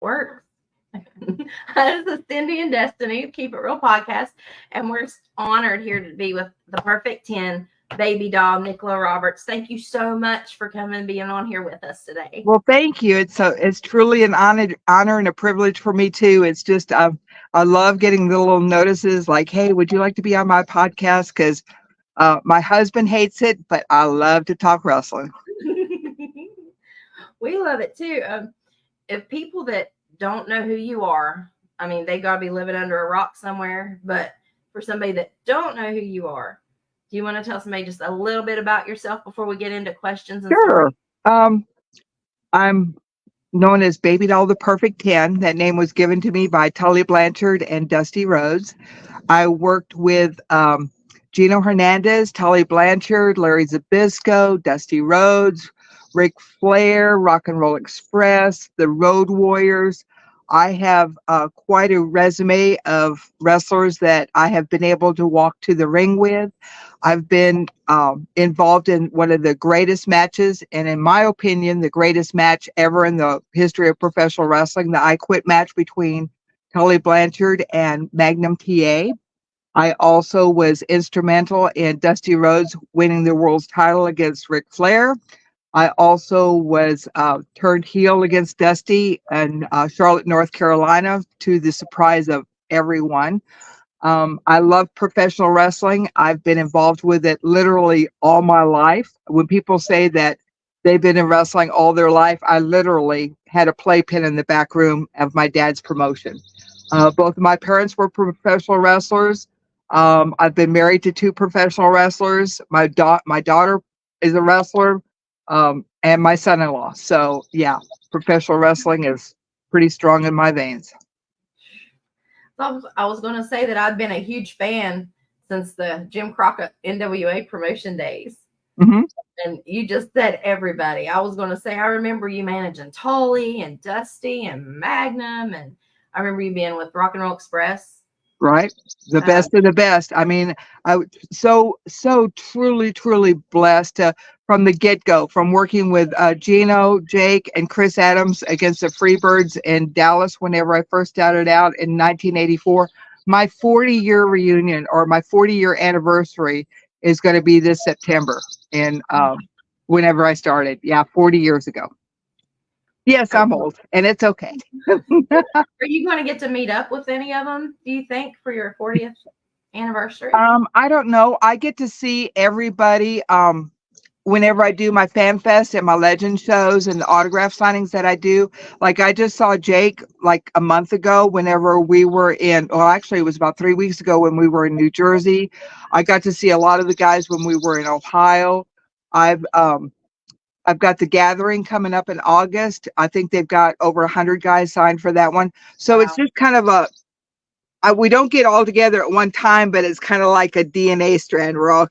works. This is Cindy and Destiny, Keep It Real podcast, and we're honored here to be with the Perfect 10 baby doll, Nickla Roberts. Thank you so much for coming and being on here with us today. Well, thank you. It's truly an honor and a privilege for me too. It's just I love getting the little notices like, "Hey, would you like to be on my podcast?" Because my husband hates it, but I love to talk wrestling. We love it too. If people that don't know who you are, I mean, they got to be living under a rock somewhere. But for somebody that don't know who you are, do you want to tell somebody just a little bit about yourself before we get into questions and Sure. stories? I'm known as Baby Doll the Perfect 10. That name was given to me by Tully Blanchard and Dusty Rhodes. I worked with Gino Hernandez, Tully Blanchard, Larry Zbyszko, Dusty Rhodes, Ric Flair, Rock and Roll Express, the Road Warriors. I have quite a resume of wrestlers that I have been able to walk to the ring with. I've been involved in one of the greatest matches, and in my opinion, the greatest match ever in the history of professional wrestling, the I Quit match between Tully Blanchard and Magnum TA. I also was instrumental in Dusty Rhodes winning the world's title against Ric Flair. I also was turned heel against Dusty in Charlotte, North Carolina, to the surprise of everyone. I love professional wrestling. I've been involved with it literally all my life. When people say that they've been in wrestling all their life, I literally had a playpen in the back room of my dad's promotion. Both of my parents were professional wrestlers. I've been married to two professional wrestlers. My daughter is a wrestler, and my son-in-law. So yeah, professional wrestling is pretty strong in my veins. I was going to say that I've been a huge fan since the Jim Crockett NWA promotion days. Mm-hmm. And you just said everybody. I was going to say, I remember you managing Tully and Dusty and Magnum. And I remember you being with Rock and Roll Express. Right. The best of the best. I mean, so truly blessed from the get-go, from working with Gino, Jake, and Chris Adams against the Freebirds in Dallas whenever I first started out in 1984. My 40-year reunion, or my 40-year anniversary, is going to be this September. And whenever I started, 40 years ago. Yes, I'm old, and it's okay. Are you going to get to meet up with any of them, do you think, for your 40th anniversary? I don't know. I get to see everybody whenever I do my fan fest and my legend shows and the autograph signings that I do. Like I just saw Jake like a month ago whenever we were in, well, actually it was about 3 weeks ago when we were in New Jersey. I got to see a lot of the guys when we were in Ohio. I've got the gathering coming up in August. I think they've got over 100 guys signed for that one. So It's just kind of we don't get all together at one time, but it's kind of like a DNA strand. We're all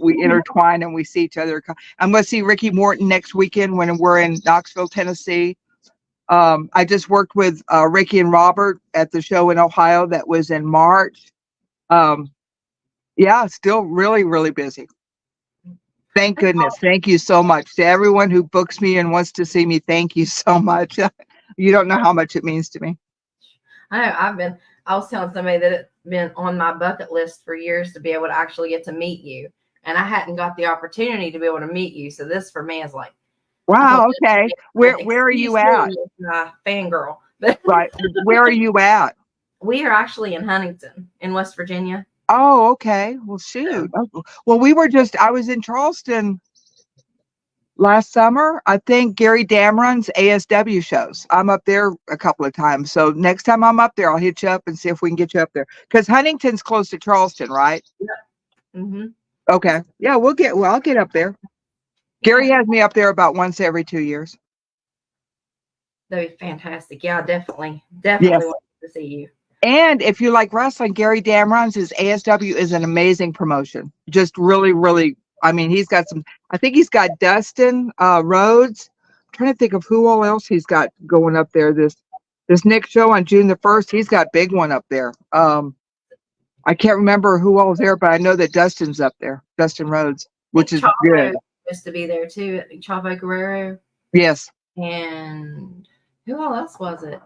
we intertwine and we see each other. I'm going to see Ricky Morton next weekend when we're in Knoxville, Tennessee. I just worked with Ricky and Robert at the show in Ohio that was in March. Still really, really busy. Thank goodness. Thank you so much to everyone who books me and wants to see me. Thank you so much. You don't know how much it means to me. I know. I was telling somebody that it's been on my bucket list for years to be able to actually get to meet you. And I hadn't got the opportunity to be able to meet you. So this for me is like, wow. Okay. Where are you at? Fangirl. Right. Where are you at? We are actually in Huntington in West Virginia. Oh, okay. Well, shoot. Well, I was in Charleston last summer. I think Gary Dameron's ASW shows. I'm up there a couple of times. So next time I'm up there, I'll hit you up and see if we can get you up there. Because Huntington's close to Charleston, right? Yeah. Mm-hmm. Okay. Yeah, I'll get up there. Gary has me up there about once every 2 years. That'd be fantastic. Yeah, definitely yes. Want to see you. And if you like wrestling, Gary Dameron's ASW is an amazing promotion. Just really, really, I mean, he's got I think he's got Dustin Rhodes. I'm trying to think of who all else he's got going up there. This Nick show on June the 1st, he's got big one up there. I can't remember who all is there, but I know that Dustin's up there, Dustin Rhodes, which is good. Supposed to be there too, Chavo Guerrero. Yes. And who else was it?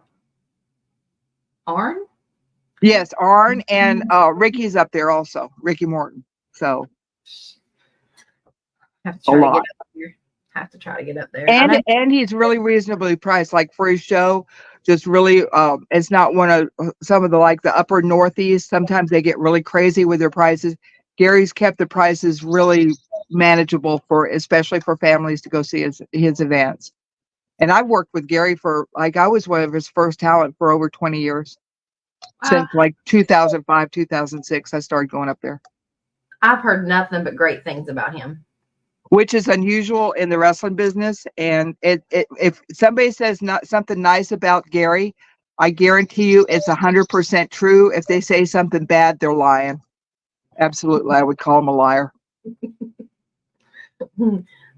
Arn? Yes, Arn and Ricky's up there also. Ricky Morton. So Have to a try to get lot. up there. Have to try to get up there. I know. And he's really reasonably priced, like for his show. Just really, it's not one of some of the like the upper northeast. Sometimes they get really crazy with their prices. Gary's kept the prices really manageable for, especially for families to go see his events. And I've worked with Gary for like I was one of his first talent for over 20 years. Uh, Since like 2005, 2006, I started going up there, I've heard nothing but great things about him. which is unusual in the wrestling business. And if somebody says not something nice about Gary, I guarantee you it's 100% true. If they say something bad, they're lying. Absolutely, I would call him a liar.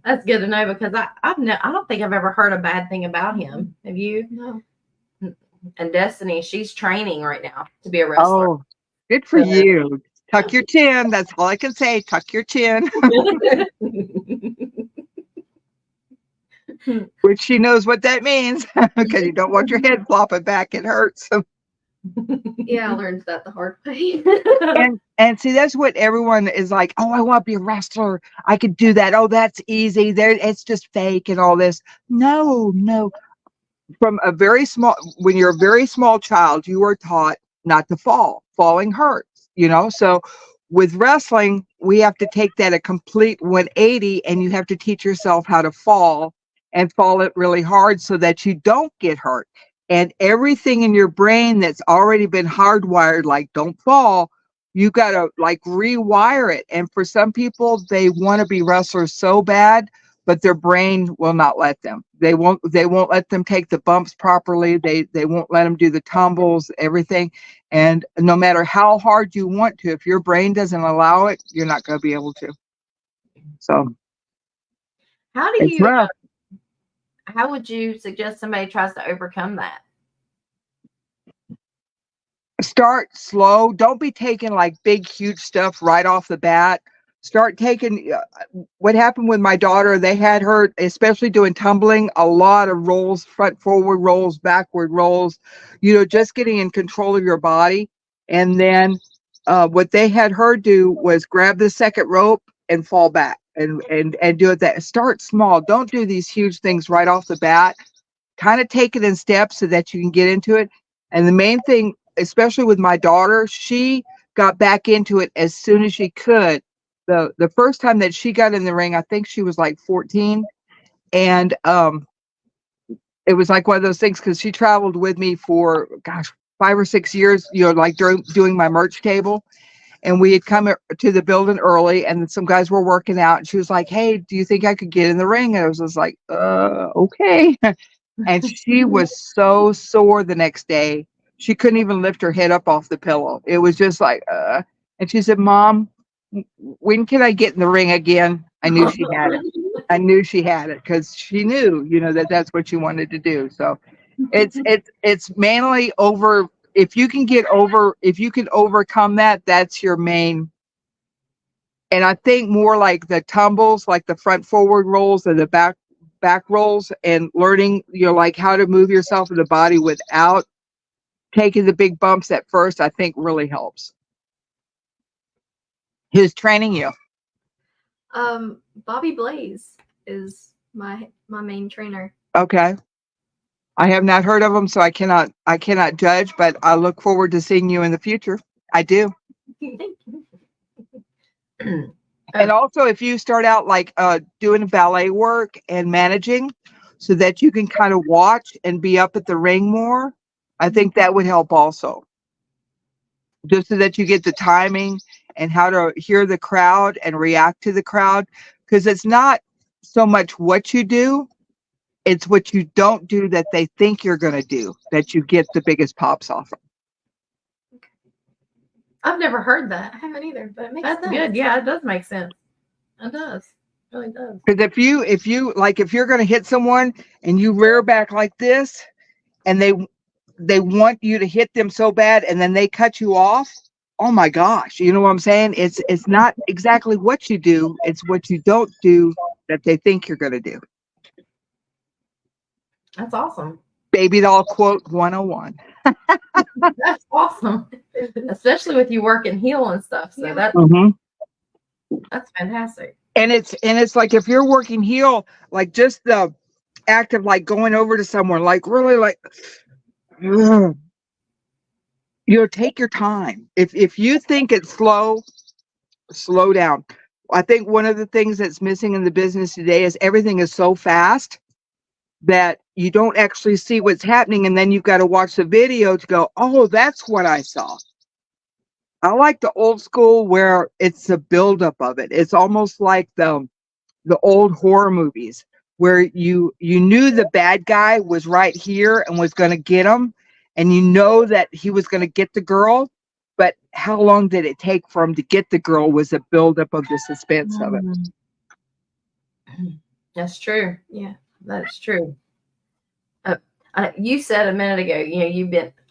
That's good to know because I don't think I've ever heard a bad thing about him. Have you? No. And Destiny, she's training right now to be a wrestler. Oh, good for you. Tuck your chin. That's all I can say. Tuck your chin. Which she knows what that means because you don't want your head flopping back. It hurts. Yeah, I learned that the hard way. And see, that's what everyone is like. Oh, I want to be a wrestler. I could do that. Oh, that's easy. There, it's just fake and all this. No, no. From a very small, when you're a very small child, you are taught not to fall. Falling hurts, you know. So with wrestling, we have to take that a complete 180, and you have to teach yourself how to fall and fall it really hard so that you don't get hurt. And everything in your brain that's already been hardwired, like don't fall, you got to like rewire it. And for some people, they want to be wrestlers so bad, but their brain will not let them. They won't let them take the bumps properly. They won't let them do the tumbles, everything. And no matter how hard you want to, if your brain doesn't allow it, you're not going to be able to. So How do it's you? rough. How would you suggest somebody tries to overcome that? Start slow. Don't be taking like big, huge stuff right off the bat. Start taking what happened with my daughter. They had her, especially doing tumbling, a lot of rolls, front forward rolls, backward rolls, just getting in control of your body. And then what they had her do was grab the second rope and fall back and do it that. Start small. Don't do these huge things right off the bat. Kind of take it in steps so that you can get into it. And the main thing, especially with my daughter, she got back into it as soon as she could. The first time that she got in the ring, I think she was like 14, and it was like one of those things because she traveled with me for 5 or 6 years, like doing my merch table. And we had come to the building early, and some guys were working out, and she was like, "Hey, do you think I could get in the ring?" And I was just like, okay." And she was so sore the next day. She couldn't even lift her head up off the pillow. It was just like, and she said, "Mom, when can I get in the ring again?" I knew she had it. I knew she had it because she knew, that that's what she wanted to do. So it's mainly over. If you can overcome that, that's your main. And I think more like the tumbles, like the front forward rolls and the back rolls, and learning, like how to move yourself in the body without taking the big bumps at first, I think really helps. Who's training you? Bobby Blaze is my main trainer. Okay. I have not heard of him, so I cannot judge, but I look forward to seeing you in the future. I do. Thank you. And also, if you start out like doing ballet work and managing so that you can kind of watch and be up at the ring more, I think that would help also. Just so that you get the timing and how to hear the crowd and react to the crowd. Because it's not so much what you do, it's what you don't do that they think you're going to do that you get the biggest pops off of. I've never heard that. I haven't either, but it makes That's sense. good. Yeah, it does make sense. It does. It really does. Because if you're going to hit someone and you rear back like this, and they want you to hit them so bad, and then they cut you off. Oh my gosh, you know what I'm saying? It's not exactly what you do; it's what you don't do that they think you're going to do. That's awesome. Baby doll quote 101. That's awesome, especially with you working heel and stuff. So Mm-hmm. that's fantastic. And it's like if you're working heel, like just the act of like going over to someone, like really like, ugh, take your time. If you think it's slow down. I think one of the things that's missing in the business today is everything is so fast that you don't actually see what's happening, and then you've got to watch the video to go, oh, that's what I saw. I like the old school where it's the buildup of it. It's almost like the old horror movies where you knew the bad guy was right here and was going to get him, and you know that he was going to get the girl, but how long did it take for him to get the girl was a buildup of the suspense of it. That's true. Yeah. That's true. You said a minute ago,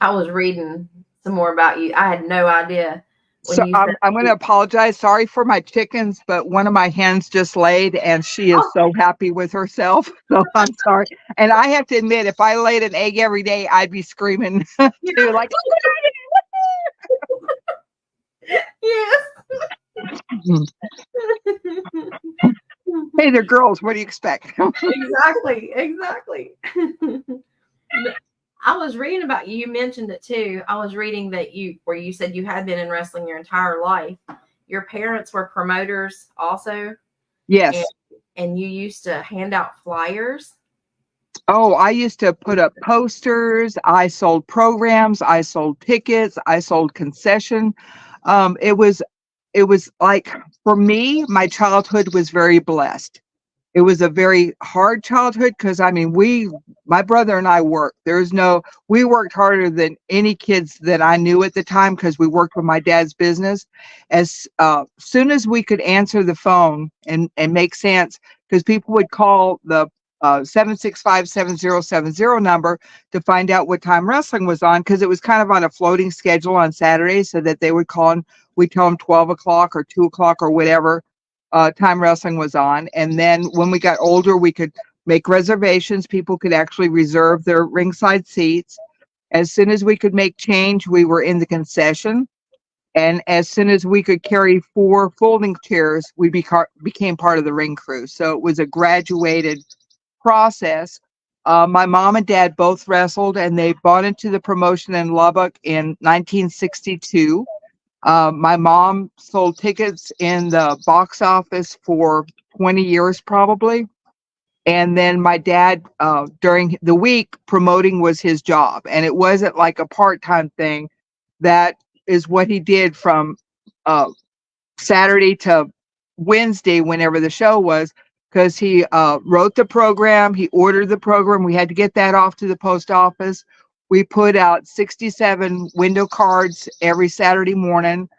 I was reading some more about you. I had no idea. So I'm going to apologize. Sorry for my chickens, but one of my hens just laid and she is so happy with herself. So I'm sorry. And I have to admit, if I laid an egg every day, I'd be screaming too, like, yes. hey, they're girls. What do you expect? Exactly. I was reading about you. You mentioned it too. I was reading that you said you had been in wrestling your entire life. Your parents were promoters also. Yes. And you used to hand out flyers. Oh, I used to put up posters. I sold programs. I sold tickets. I sold concession. It was like, for me, my childhood was very blessed. It was a very hard childhood because I mean, my brother and I worked. We worked harder than any kids that I knew at the time because we worked with my dad's business. As soon as we could answer the phone and make sense, because people would call the 765-7070 number to find out what time wrestling was on, because it was kind of on a floating schedule on Saturdays, so that they would call and we'd tell them 12 o'clock or 2 o'clock or whatever time wrestling was on. And then when we got older, we could make reservations. People could actually reserve their ringside seats. As soon as we could make change, we were in the concession. And as soon as we could carry 4 folding chairs, we became part of the ring crew. So it was a graduated process. My mom and dad both wrestled, and they bought into the promotion in Lubbock in 1962. My mom sold tickets in the box office for 20 years probably. And then my dad, during the week, promoting was his job. And it wasn't like a part-time thing. That is what he did from Saturday to Wednesday, whenever the show was, because he wrote the program, he ordered the program. We had to get that off to the post office. We put out 67 window cards every Saturday morning.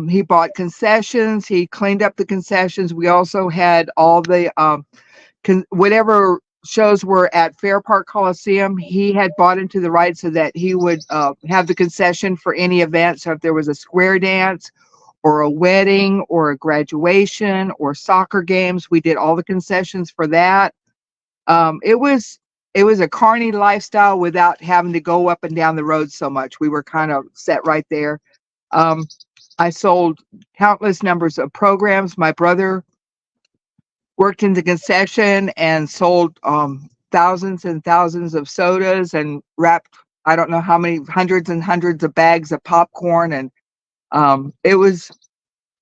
He bought concessions. He cleaned up the concessions. We also had all the whatever shows were at Fair Park Coliseum. He had bought into the rights so that he would have the concession for any event. So if there was a square dance or a wedding or a graduation or soccer games, we did all the concessions for that. It was a carny lifestyle without having to go up and down the road so much. We were kind of set right there. I sold countless numbers of programs. My brother worked in the concession and sold thousands and thousands of sodas and wrapped, I don't know how many, hundreds and hundreds of bags of popcorn. And it was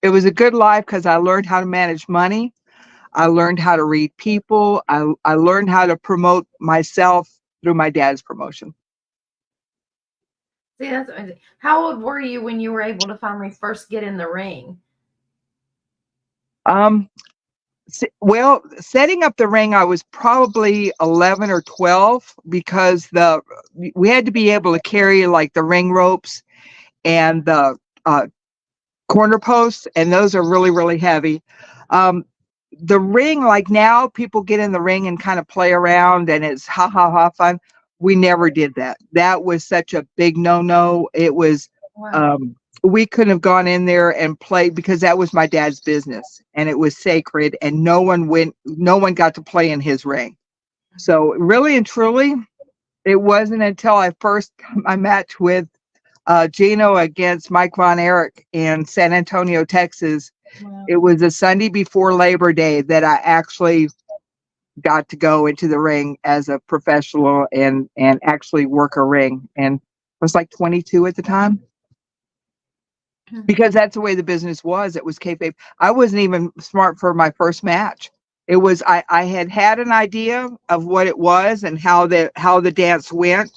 a good life because I learned how to manage money. I learned how to read people. I learned how to promote myself through my dad's promotion. See, that's amazing. How old were you when you were able to finally first get in the ring? Well, setting up the ring, I was probably 11 or 12 because we had to be able to carry like the ring ropes and the corner posts, and those are really, really heavy. The ring, like now, people get in the ring and kind of play around, and it's ha ha ha fun. We never did that. That was such a big no-no. It was, Wow. we couldn't have gone in there and played because that was my dad's business and it was sacred, and no one got to play in his ring. So really and truly, It wasn't until I matched with Gino against Mike Von Erich in San Antonio, Texas. Wow. It was a Sunday before Labor Day that I actually got to go into the ring as a professional and actually work a ring. And I was like 22 at the time, because that's the way the business was. It was kayfabe. I wasn't even smart for my first match. It was I had an idea of what it was and how the dance went.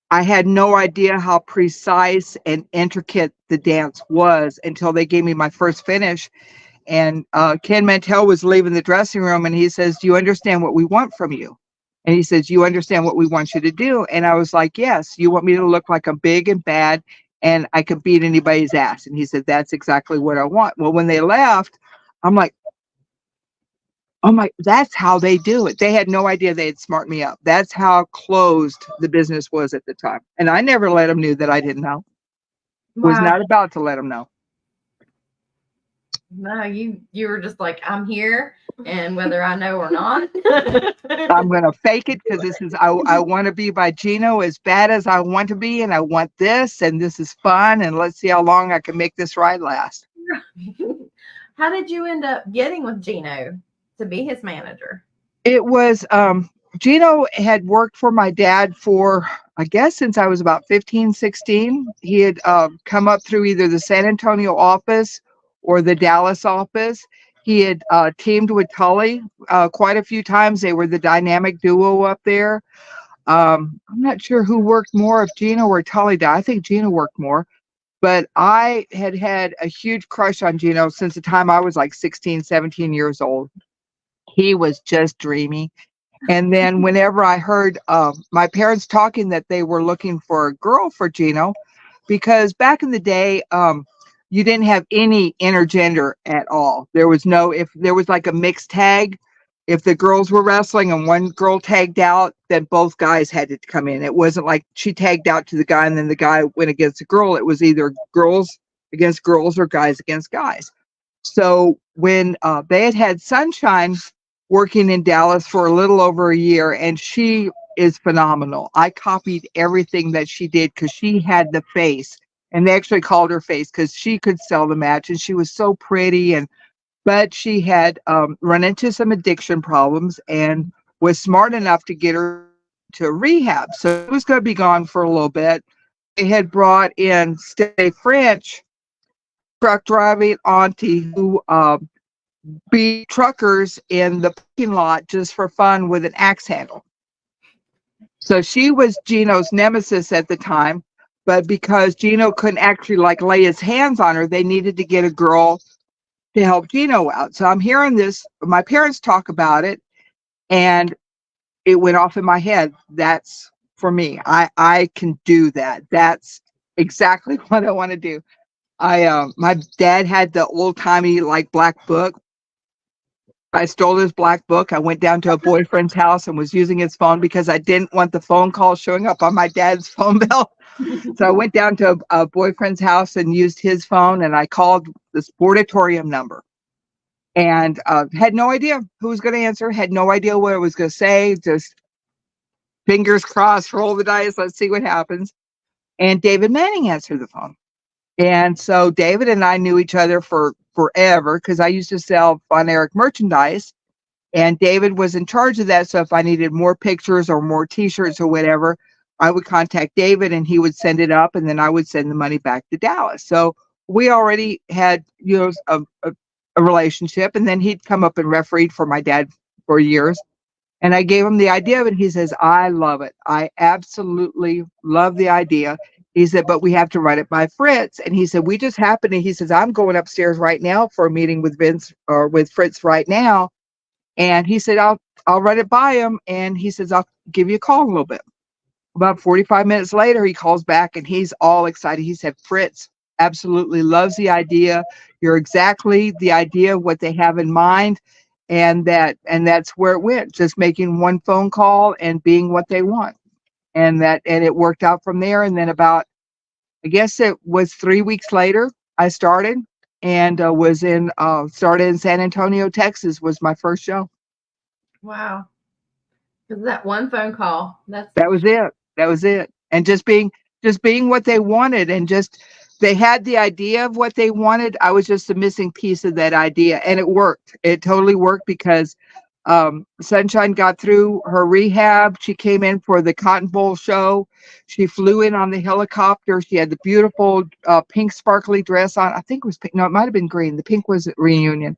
I had no idea how precise and intricate the dance was until they gave me my first finish. And Ken Mantell was leaving the dressing room, and he says, "Do you understand what we want from you?" And he says, "You understand what we want you to do?" And I was like, "Yes, you want me to look like I'm big and bad and I can beat anybody's ass." And he said, "That's exactly what I want." Well, when they left, I'm like, "Oh my, that's how they do it." They had no idea they had smarted me up. That's how closed the business was at the time. And I never let them know that I didn't know. Was Wow. not about to let them know. No, you were just like, I'm here, and whether I know or not. I'm going to fake it because I want to be by Gino as bad as I want to be, and I want this, and this is fun, and let's see how long I can make this ride last. How did you end up getting with Gino to be his manager? It was Gino had worked for my dad for, I guess, since I was about 15, 16. He had come up through either the San Antonio office or the Dallas office. He had teamed with Tully quite a few times. They were the dynamic duo up there. I'm not sure who worked more, if Gino or Tully did. I think Gino worked more. But I had a huge crush on Gino since the time I was like 16, 17 years old. He was just dreamy. And then whenever I heard my parents talking that they were looking for a girl for Gino, because back in the day, you didn't have any intergender at all. There was no, if there was like a mixed tag, if the girls were wrestling and one girl tagged out, then both guys had to come in. It wasn't like she tagged out to the guy and then the guy went against the girl. It was either girls against girls or guys against guys. So when they had Sunshine working in Dallas for a little over a year, and she is phenomenal. I copied everything that she did because she had the face, and they actually called her face because she could sell the match, and she was so pretty. And but she had run into some addiction problems and was smart enough to get her to rehab. So it was going to be gone for a little bit. They had brought in Stay French, truck driving auntie, who beat truckers in the parking lot just for fun with an axe handle. So she was Gino's nemesis at the time, but because Gino couldn't actually like lay his hands on her, they needed to get a girl to help Gino out. So I'm hearing this, my parents talk about it, and it went off in my head. That's for me. I can do that. That's exactly what I want to do. My dad had the old timey like black book. I stole his black book. I went down to a boyfriend's house and was using his phone because I didn't want the phone call showing up on my dad's phone bill. So I went down to a boyfriend's house and used his phone, and I called the sportatorium number and had no idea who was going to answer, had no idea what it was going to say, just fingers crossed, roll the dice, let's see what happens. And David Manning answered the phone. And so David and I knew each other for forever because I used to sell Von Erich merchandise, and David was in charge of that. So if I needed more pictures or more t-shirts or whatever, I would contact David and he would send it up, and then I would send the money back to Dallas. So we already had, a relationship, and then he'd come up and refereed for my dad for years. And I gave him the idea of it. He says, I love it. I absolutely love the idea. He said, but we have to run it by Fritz. And he said, we just happened to, he says, I'm going upstairs right now for a meeting with Vince or with Fritz right now. And he said, I'll run it by him. And he says, I'll give you a call in a little bit. About 45 minutes later, he calls back and he's all excited. He said, Fritz absolutely loves the idea. You're exactly the idea of what they have in mind. And that's where it went, just making one phone call and being what they want. And it worked out from there. And then about, I guess it was 3 weeks later, I started and started in San Antonio, Texas was my first show. Wow. 'Cause that one phone call. That was it. That was it. And just being what they wanted, and just they had the idea of what they wanted. I was just the missing piece of that idea, and it worked. It totally worked because Sunshine got through her rehab. She came in for the Cotton Bowl show. She flew in on the helicopter. She had the beautiful pink sparkly dress on. I think it was pink. No, it might have been green. The pink was reunion.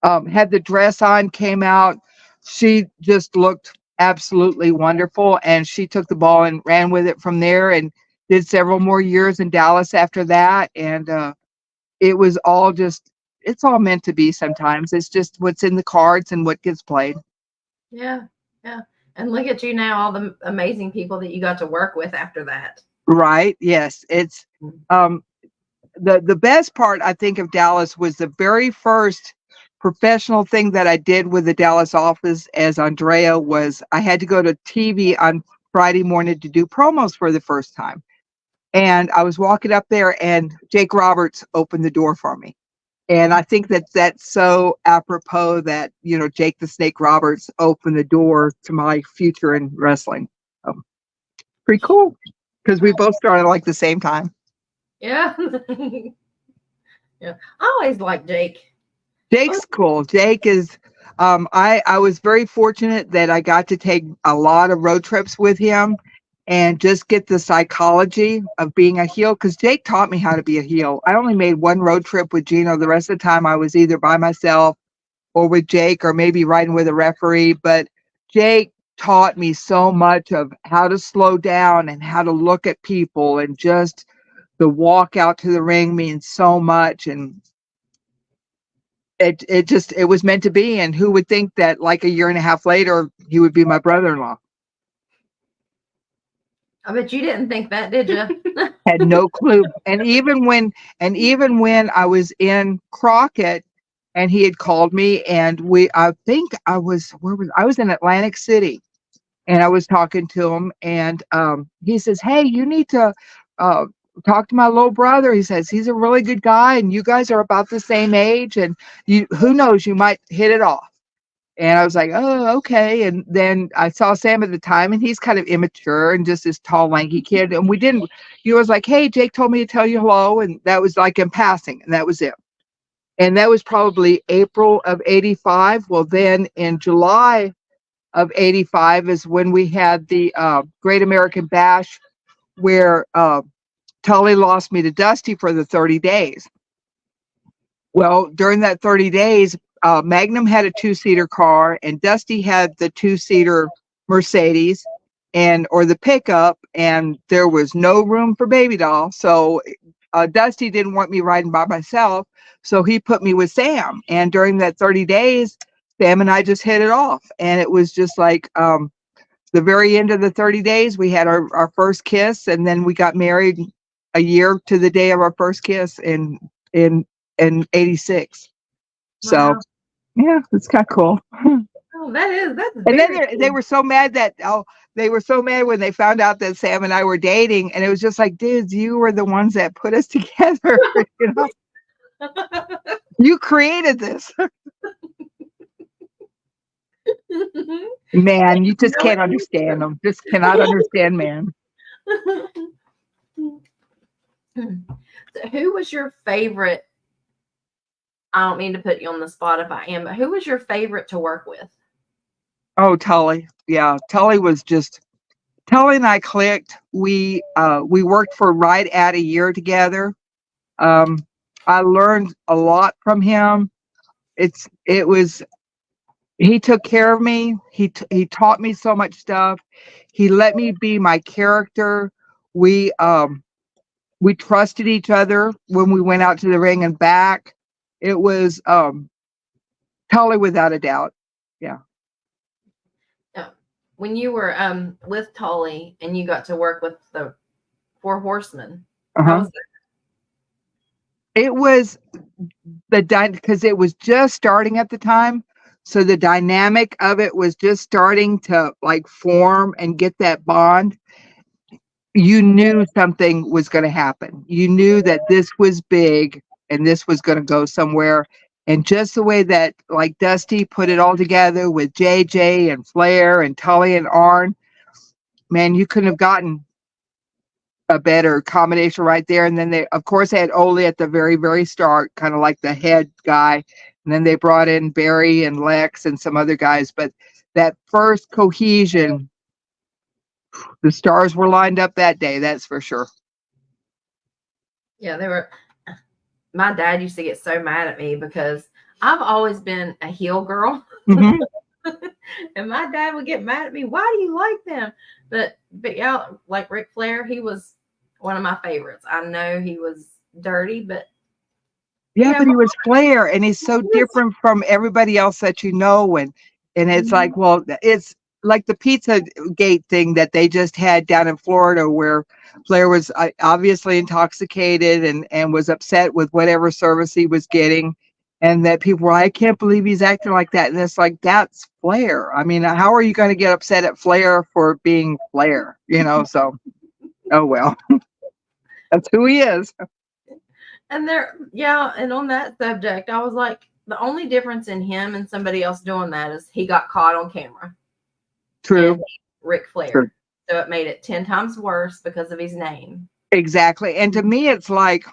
Had the dress on, came out. She just looked absolutely wonderful, and she took the ball and ran with it from there, and did several more years in Dallas after that. And it was all just, it's all meant to be sometimes. It's just what's in the cards and what gets played. Yeah, yeah. And look at you now, all the amazing people that you got to work with after that. Right. Yes. It's the best part, I think, of Dallas was the very first professional thing that I did with the Dallas office as Andrea. Was I had to go to TV on Friday morning to do promos for the first time. And I was walking up there, and Jake Roberts opened the door for me. And I think that that's so apropos that, Jake the Snake Roberts opened the door to my future in wrestling. Pretty cool, because we both started like the same time. Yeah. Yeah. I always liked Jake. Jake's cool. Jake is, I was very fortunate that I got to take a lot of road trips with him and just get the psychology of being a heel, because Jake taught me how to be a heel. I only made one road trip with Gino. The rest of the time I was either by myself or with Jake, or maybe riding with a referee. But Jake taught me so much of how to slow down and how to look at people, and just the walk out to the ring means so much. And it was meant to be. And who would think that like a year and a half later he would be my brother-in-law? I bet you didn't think that, did you? Had no clue. And even when I was in Crockett and he had called me, and I think I was in Atlantic City, and I was talking to him, and he says, "Hey, you need to talk to my little brother." He says, "He's a really good guy, and you guys are about the same age, and who knows, you might hit it off." And I was like, "Oh, okay." And then I saw Sam at the time, and he's kind of immature and just this tall, lanky kid. And he was like, "Hey, Jake told me to tell you hello." And that was like in passing, and that was it. And that was probably April of '85. Well, then in July of '85 is when we had the Great American Bash, where Tully lost me to Dusty for the 30 days. Well, during that 30 days, Magnum had a 2-seater car, and Dusty had the 2-seater Mercedes or the pickup, and there was no room for Baby Doll. So Dusty didn't want me riding by myself, so he put me with Sam. And during that 30 days, Sam and I just hit it off. And it was just like the very end of the 30 days, we had our first kiss, and then we got married a year to the day of our first kiss in '86. So Wow. yeah, it's kind of cool. Oh, that's And then very they cool. were so mad when they found out that Sam and I were dating, and it was just like, dudes, you were the ones that put us together. You created this. Man, you just can't understand them. Just cannot understand, man. So who was your favorite? I don't mean to put you on the spot if I am, but who was your favorite to work with? Oh, Tully. Yeah, Tully and I clicked. We worked for right at a year together. I learned a lot from him. He took care of me. He taught me so much stuff. He let me be my character. We trusted each other when we went out to the ring and back. It was Tully without a doubt. Yeah. When you were with Tully and you got to work with the Four Horsemen, how was that? It was because it was just starting at the time. So the dynamic of it was just starting to like form and get that bond. You knew something was going to happen. You knew that this was big and this was going to go somewhere. And just the way that like Dusty put it all together with JJ and Flair and Tully and Arn, man, you couldn't have gotten a better combination right there. And then they, of course, they had Ole at the very, very start, kind of like the head guy. And then they brought in Barry and Lex and some other guys. But that first cohesion, the stars were lined up that day. That's for sure. Yeah, they were. My dad used to get so mad at me because I've always been a heel girl. Mhm. And my dad would get mad at me. Why do you like them? But yeah, like Ric Flair, he was one of my favorites. I know he was dirty, but Yeah, yeah, but he was Flair, and he's so different from everybody else that you know, and it's like, well, it's like the Pizza Gate thing that they just had down in Florida, where Flair was obviously intoxicated and was upset with whatever service he was getting, and that people were, I can't believe he's acting like that, and it's like that's Flair. I mean, how are you going to get upset at Flair for being Flair? You know, so oh well, that's who he is. and and on that subject, I was like, the only difference in him and somebody else doing that is he got caught on camera. True. And Ric Flair. True. So it made it 10 times worse because of his name. Exactly. And to me, it's like,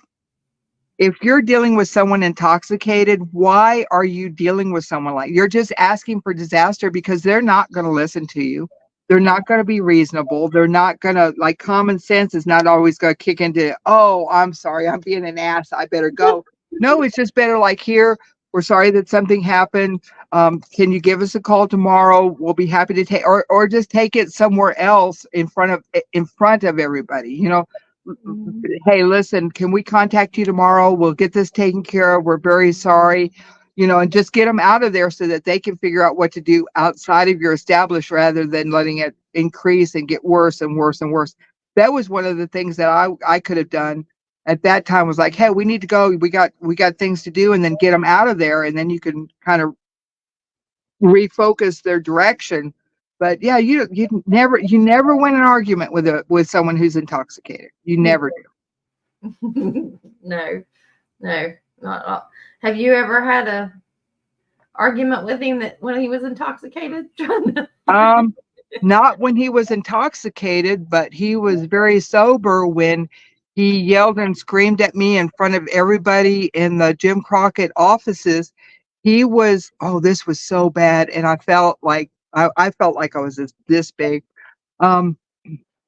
if you're dealing with someone intoxicated, why are you dealing with someone like you're just asking for disaster because they're not going to listen to you. They're not going to be reasonable. They're not going to like common sense is not always going to kick into, oh, I'm sorry, I'm being an ass. I better go. No, it's just better like here. We're sorry that something happened. Can you give us a call tomorrow? We'll be happy to take or just take it somewhere else in front of everybody. You know, hey, listen, can we contact you tomorrow? We'll get this taken care of. We're very sorry, you know, and just get them out of there so that they can figure out what to do outside of your establish rather than letting it increase and get worse and worse and worse. That was one of the things that I could have done at that time was like, hey, we need to go. We got things to do, and then get them out of there, and then you can kind of refocus their direction. But yeah, you never win an argument with someone who's intoxicated. You never do. No, not at all. Have you ever had a argument with him that when he was intoxicated? Not when he was intoxicated, but he was very sober when he yelled and screamed at me in front of everybody in the Jim Crockett offices. He was, oh, this was so bad, and I felt like I felt like I was this big.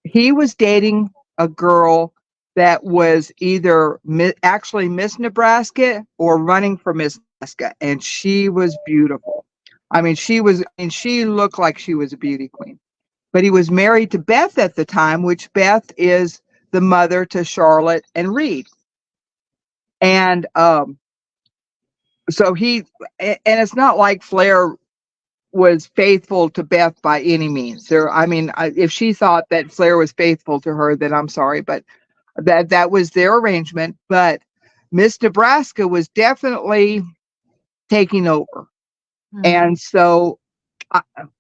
He was dating a girl that was either actually Miss Nebraska or running for Miss Nebraska, and she was beautiful. I mean, she looked like she was a beauty queen. But he was married to Beth at the time, which Beth is the mother to Charlotte and Reed. And so and it's not like Flair was faithful to Beth by any means. If she thought that Flair was faithful to her, then I'm sorry, but that was their arrangement. But Miss Nebraska was definitely taking over. And so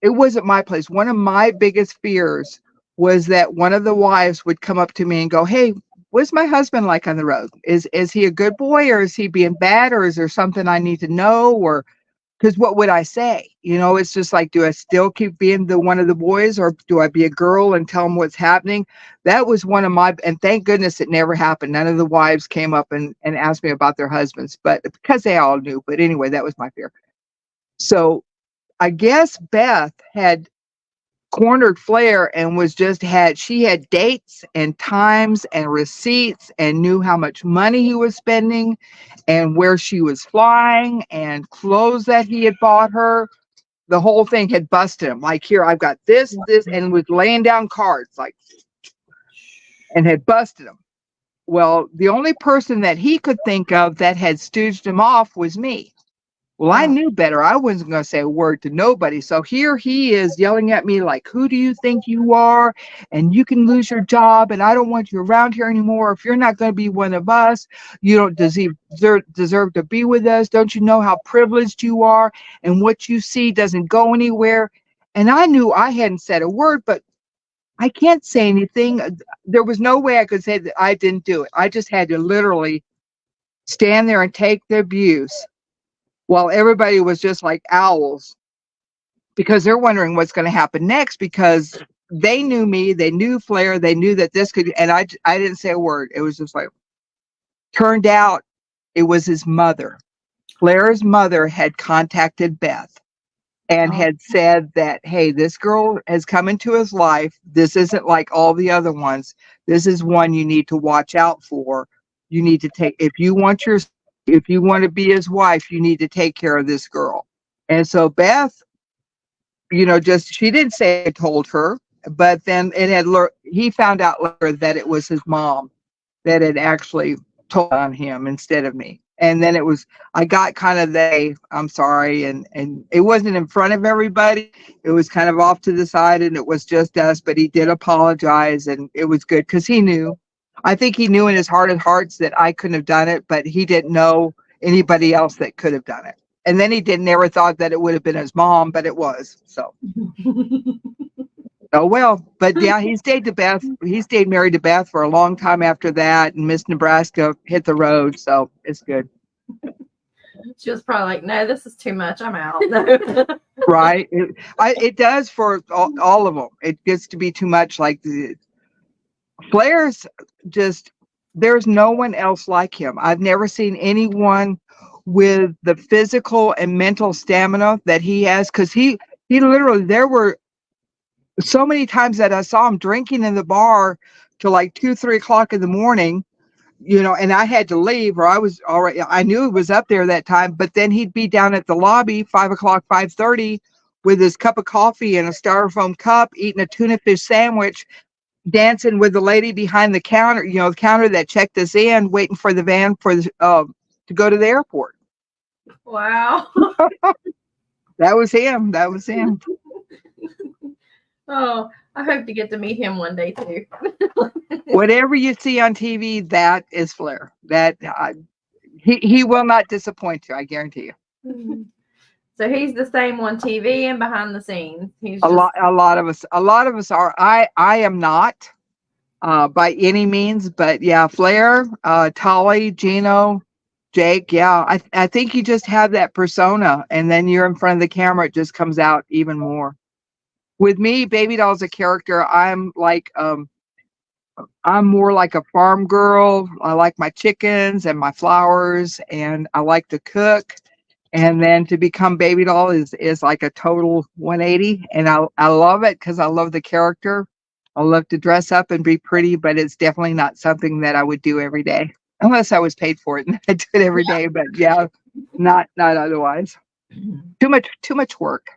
it wasn't my place. One of my biggest fears was that one of the wives would come up to me and go, hey, what's my husband like on the road? Is he a good boy, or is he being bad, or is there something I need to know? Or because what would I say? You know, it's just like, do I still keep being one of the boys, or do I be a girl and tell them what's happening? That was one of my, and thank goodness it never happened. None of the wives came up and asked me about their husbands, but because they all knew. But anyway, that was my fear. So I guess Beth had cornered Flair and she had dates and times and receipts and knew how much money he was spending and where she was flying and clothes that he had bought her. The whole thing had busted him. Like, here, I've got this, and was laying down cards, like, and had busted him. Well, the only person that he could think of that had stooged him off was me. Well, I knew better. I wasn't going to say a word to nobody. So here he is yelling at me like, who do you think you are? And you can lose your job, and I don't want you around here anymore. If you're not going to be one of us, you don't deserve to be with us. Don't you know how privileged you are? And what you see doesn't go anywhere. And I knew I hadn't said a word, but I can't say anything. There was no way I could say that I didn't do it. I just had to literally stand there and take the abuse. while everybody was just like owls because they're wondering what's going to happen next because they knew me, they knew Flair, they knew that this could, and I didn't say a word. It was just like, turned out it was his mother. Flair's mother had contacted Beth and Oh. had said that, hey, this girl has come into his life. This isn't like all the other ones. This is one you need to watch out for. You need to take, if you want to be his wife, you need to take care of this girl. And so Beth, just, she didn't say I told her, but then he found out later that it was his mom that had actually told on him instead of me. And then I got kind of I'm sorry. And it wasn't in front of everybody. It was kind of off to the side and it was just us, but he did apologize and it was good because he knew. I think he knew in his heart of hearts that I couldn't have done it, but he didn't know anybody else that could have done it. And then he never thought that it would have been his mom, but it was. So, oh well. But yeah, he stayed married to Beth for a long time after that. And Miss Nebraska hit the road. So it's good. She was probably like, no, this is too much. I'm out. Right. It does for all of them. It gets to be too much. Like the Flair's just, there's no one else like him. I've never seen anyone with the physical and mental stamina that he has. Cause he literally, there were so many times that I saw him drinking in the bar till like 2, 3 o'clock in the morning, and I had to leave or I was already, I knew he was up there that time, but then he'd be down at the lobby, 5 o'clock, 5:30 with his cup of coffee and a styrofoam cup, eating a tuna fish sandwich, dancing with the lady behind the counter, the counter that checked us in, waiting for the van to go to the airport. Wow. That was him. That was him. Oh, I hope to get to meet him one day too. Whatever you see on TV, that is Flair. That he will not disappoint you. I guarantee you. So he's the same on TV and behind the scenes. He's A lot of us are. I am not by any means, but yeah, Flair, Tolly, Gino, Jake. Yeah, I think you just have that persona, and then you're in front of the camera. It just comes out even more. With me, Baby Doll's a character. I'm more like a farm girl. I like my chickens and my flowers, and I like to cook. And then to become Baby Doll is like a total 180, and I love it because I love the character. I love to dress up and be pretty, but it's definitely not something that I would do every day unless I was paid for it and I do it every day. But yeah, not otherwise. Too much work.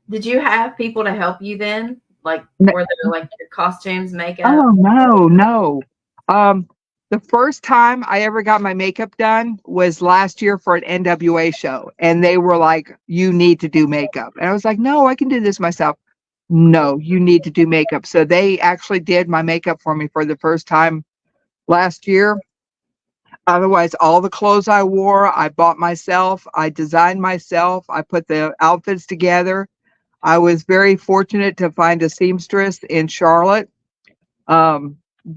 Did you have people to help you then? Like, were there like your costumes, makeup? Oh no. The first time I ever got my makeup done was last year for an NWA show, and they were like, "You need to do makeup," and I was like, "No, I can do this myself." No, you need to do makeup. So they actually did my makeup for me for the first time last year. Otherwise, all the clothes I wore, I bought myself. I designed myself. I put the outfits together. I was very fortunate to find a seamstress in Charlotte.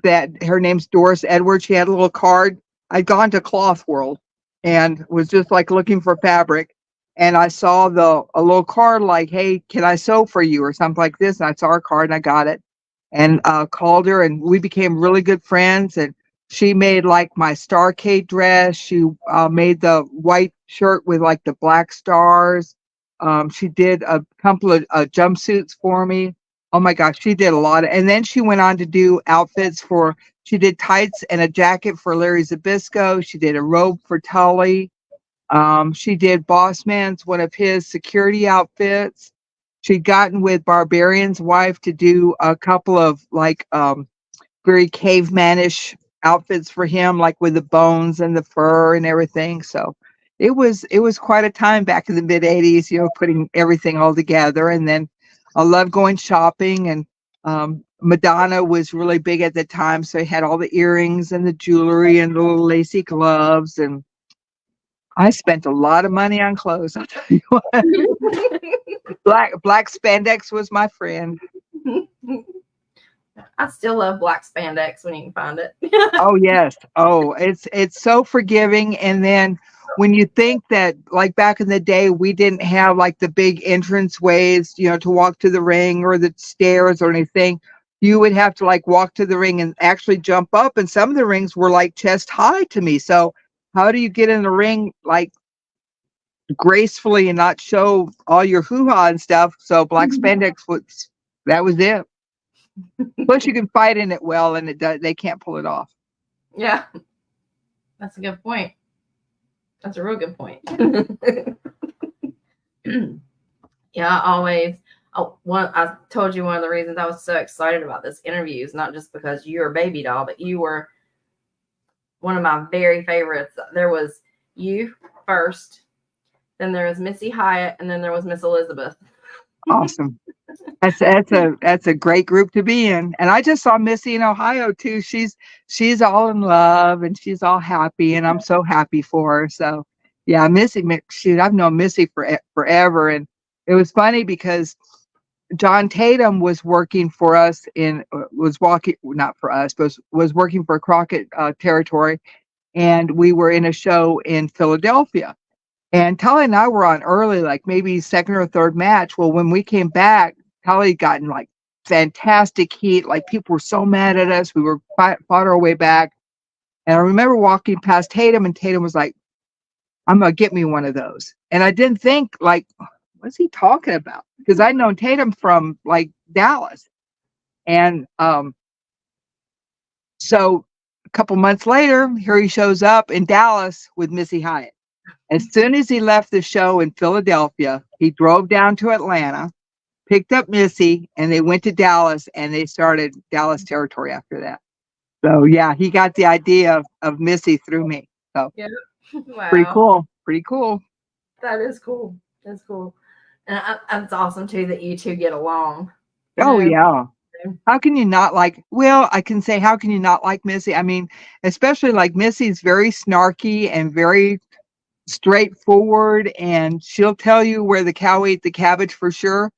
That her name's Doris Edwards. She had a little card. I'd gone to Cloth World and was just like looking for fabric. And I saw a little card like, "Hey, can I sew for you?" or something like this. And I saw her card and I got it and called her and we became really good friends. And she made like my Starcade dress. She made the white shirt with like the black stars. She did a couple of jumpsuits for me. Oh my gosh, she did a lot. And then she went on to do outfits she did tights and a jacket for Larry Zabisco. She did a robe for Tully. She did Boss Man's, one of his security outfits. She'd gotten with Barbarian's wife to do a couple of like very cavemanish outfits for him, like with the bones and the fur and everything. So it was quite a time back in the mid 80s, putting everything all together. And then I love going shopping, and Madonna was really big at the time. So he had all the earrings and the jewelry and the little lacy gloves. And I spent a lot of money on clothes. I'll tell you what. Black spandex was my friend. I still love black spandex when you can find it. Oh yes. Oh, it's so forgiving. And then when you think that like back in the day, we didn't have like the big entrance ways, to walk to the ring or the stairs or anything, you would have to like walk to the ring and actually jump up. And some of the rings were like chest high to me. So how do you get in the ring like gracefully and not show all your hoo-ha and stuff? So black spandex that was it. Plus you can fight in it well, and they can't pull it off. Yeah, that's a good point. That's a real good point. Yeah, I told you one of the reasons I was so excited about this interview is not just because you're a baby doll, but you were one of my very favorites. There was you first, then there was Missy Hyatt, and then there was Miss Elizabeth. Awesome. That's a great group to be in. And I just saw Missy in Ohio too. She's all in love and she's all happy, and I'm so happy for her. So yeah, Missy, shoot, I've known Missy forever. And it was funny because John Tatum was working for us not for us, but was working for Crockett Territory, and we were in a show in Philadelphia. And Tully and I were on early, like maybe second or third match. Well, when we came back, Tully had gotten like fantastic heat. Like people were so mad at us. We were fought our way back. And I remember walking past Tatum, and Tatum was like, "I'm going to get me one of those." And I didn't think like, what's he talking about? Because I'd known Tatum from like Dallas. And so a couple months later, here he shows up in Dallas with Missy Hyatt. As soon as he left the show in Philadelphia, he drove down to Atlanta, picked up Missy, and they went to Dallas, and they started Dallas Territory after that. So yeah, he got the idea of Missy through me. So Yeah. Wow. Pretty cool. That is cool. That's cool. And it's awesome too that you two get along. Oh yeah. How can you not like, well, I can say, how can you not like Missy? I mean, especially like Missy's very snarky and very straightforward, and she'll tell you where the cow ate the cabbage for sure.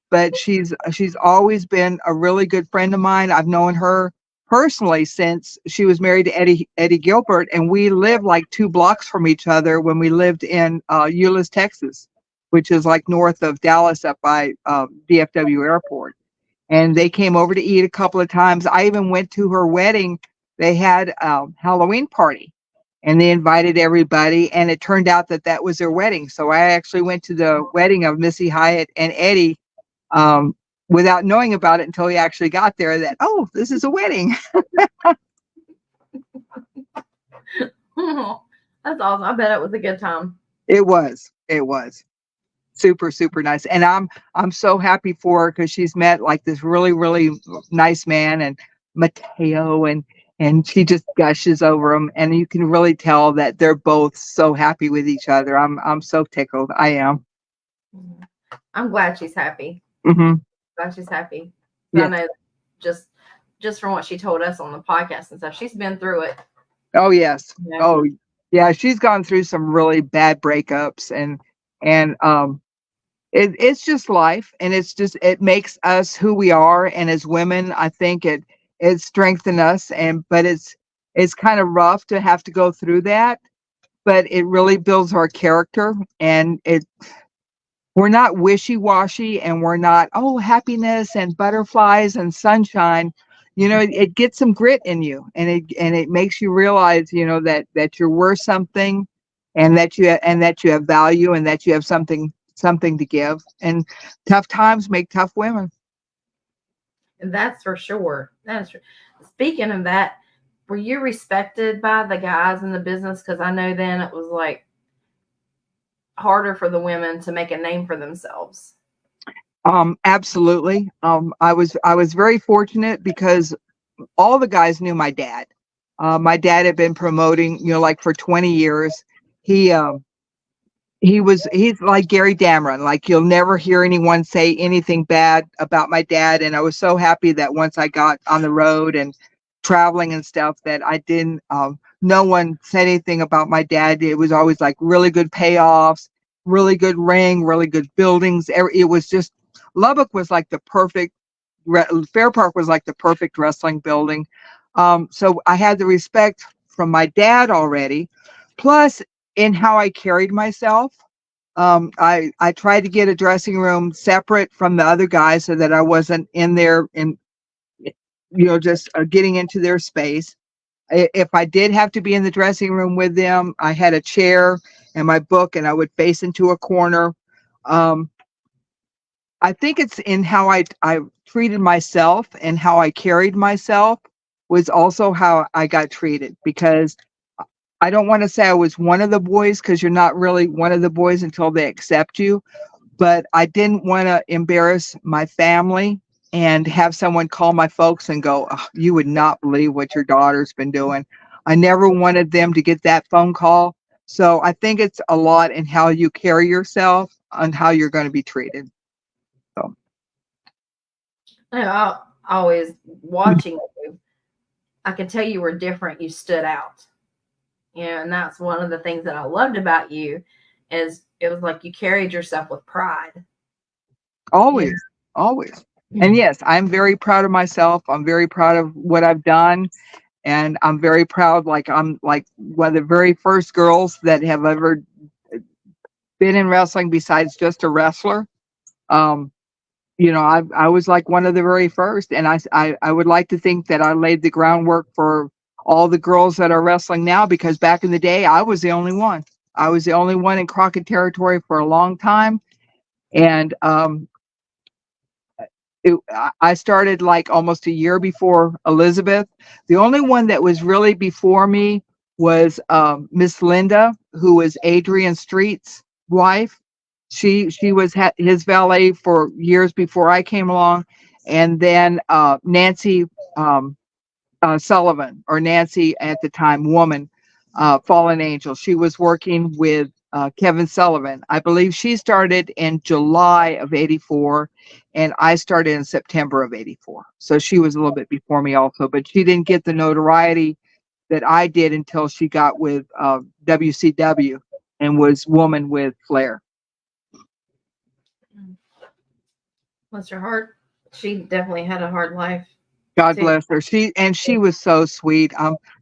But she's always been a really good friend of mine. I've known her personally since she was married to Eddie Gilbert, and we lived like 2 blocks from each other when we lived in Euless, Texas, which is like north of Dallas up by DFW Airport. And they came over to eat a couple of times. I even went to her wedding. They had a Halloween party, and they invited everybody, and it turned out that was their wedding. So I actually went to the wedding of Missy Hyatt and Eddie without knowing about it until he actually got there, that, oh, this is a wedding. Oh, that's awesome. I bet it was a good time. It was super, super nice. And I'm so happy for her because she's met like this really, really nice man, and Mateo, and she just gushes over him, and you can really tell that they're both so happy with each other. I'm so tickled. I am. I'm glad she's happy. Mm-hmm. Glad she's happy. Yeah. I know just from what she told us on the podcast and stuff, she's been through it. Oh yes. Yeah. Oh yeah. She's gone through some really bad breakups, and it's just life, and it makes us who we are. And as women, I think it strengthened us, but it's kind of rough to have to go through that, but it really builds our character, and we're not wishy-washy, and we're not, oh, happiness and butterflies and sunshine. It gets some grit in you, and it makes you realize, that you're worth something, and that you have value, and that you have something to give. And tough times make tough women. That's for sure. Speaking of that, were you respected by the guys in the business? Because I know then it was like harder for the women to make a name for themselves. Absolutely. I was very fortunate because all the guys knew my dad. My dad had been promoting, like for 20 years. He's like Gary Dameron. Like, you'll never hear anyone say anything bad about my dad. And I was so happy that once I got on the road and traveling and stuff, that I didn't, no one said anything about my dad. It was always like really good payoffs, really good ring, really good buildings. It was just, Lubbock was like the perfect, Fair Park was like the perfect wrestling building. So I had the respect from my dad already. Plus, in how I carried myself. I tried to get a dressing room separate from the other guys so that I wasn't in there and just getting into their space. If I did have to be in the dressing room with them, I had a chair and my book, and I would face into a corner. Um, I think it's in how I treated myself and how I carried myself was also how I got treated, because I don't want to say I was one of the boys, because you're not really one of the boys until they accept you. But I didn't want to embarrass my family and have someone call my folks and go, "Oh, you would not believe what your daughter's been doing." I never wanted them to get that phone call. So I think it's a lot in how you carry yourself and how you're going to be treated. So I always watching you, I could tell you were different. You stood out. And that's one of the things that I loved about you is it was like you carried yourself with pride. always, always. And yes, I'm very proud of myself. I'm very proud of what I've done. And I'm very proud, like I'm like one of the very first girls that have ever been in wrestling besides just a wrestler. Um, I was like one of the very first, and I would like to think that I laid the groundwork for all the girls that are wrestling now, because back in the day, I was the only one. I was the only one in Crockett territory for a long time, and I started like almost a year before Elizabeth. The only one that was really before me was Miss Linda, who was Adrian Street's wife. She was his valet for years before I came along, and then Nancy Sullivan, or Nancy at the time, woman, Fallen Angel. She was working with Kevin Sullivan. I believe she started in July of '84, and I started in September of '84. So she was a little bit before me also, but she didn't get the notoriety that I did until she got with WCW and was woman with Flair. Bless her heart. She definitely had a hard life. God too. bless her. She was so sweet.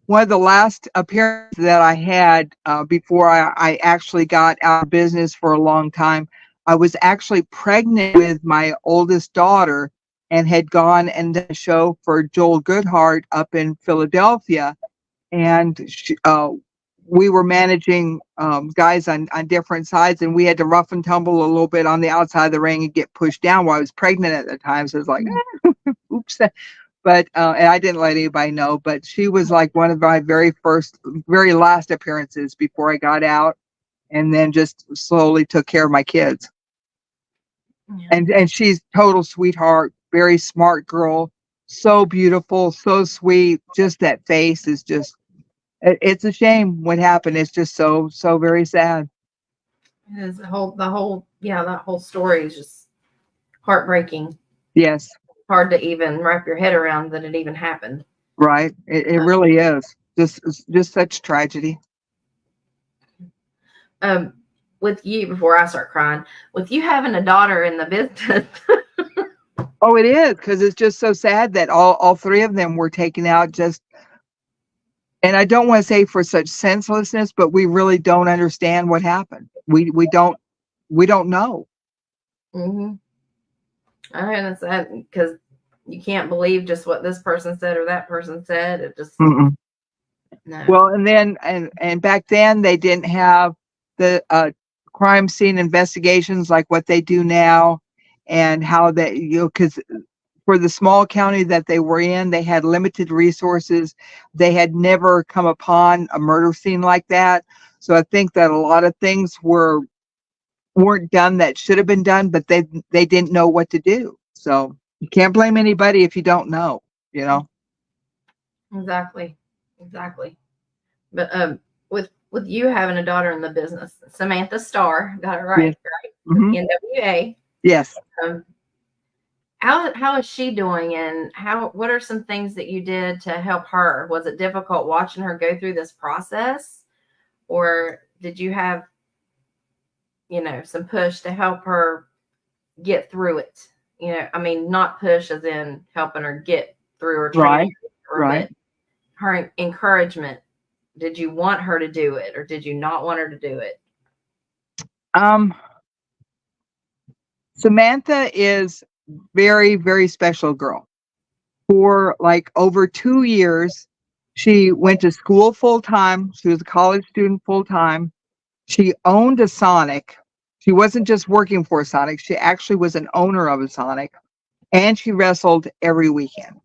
One of the last appearances that I had before I actually got out of business for a long time, I was actually pregnant with my oldest daughter and had gone and done a show for Joel Goodhart up in Philadelphia, and we were managing guys on different sides, and we had to rough and tumble a little bit on the outside of the ring and get pushed down while I was pregnant at the time. So it's like, oops. But and I didn't let anybody know, but she was like one of my very last appearances before I got out, and then just slowly took care of my kids. Yeah. And she's total sweetheart, very smart girl, so beautiful, so sweet. Just that face is just, it's a shame what happened. It's just so very sad. It is that whole story is just heartbreaking. Yes, Hard to even wrap your head around that it even happened. right. It really is. Just such tragedy. With you, before I start crying, with you having a daughter in the business. Oh, it is, because it's just so sad that all three of them were taken out just, and I don't want to say for such senselessness, but we really don't understand what happened. We don't know. Mm-hmm. I know that's sad because you can't believe just what this person said or that person said. It just Mm-mm. no. Well, and then and back then they didn't have the crime scene investigations like what they do now, and how they, because for the small county that they were in, they had limited resources. They had never come upon a murder scene like that. So I think that a lot of things weren't done that should have been done, but they didn't know what to do. So you can't blame anybody if you don't know, you know. Exactly. But with you having a daughter in the business, Samantha Starr, got it right, Yes. right? Mm-hmm. NWA. Yes. How is she doing, and what are some things that you did to help her? Was it difficult watching her go through this process, or did you have some push to help her get through it? I mean, not push as in helping her get through or training Right. her, but her encouragement did you want her to do it, or did you not want her to do it? Samantha is very, very special girl. For like over 2 years, she went to school full time. She was a college student full time. She owned a Sonic. She wasn't just working for a Sonic. She actually was an owner of a Sonic, and she wrestled every weekend.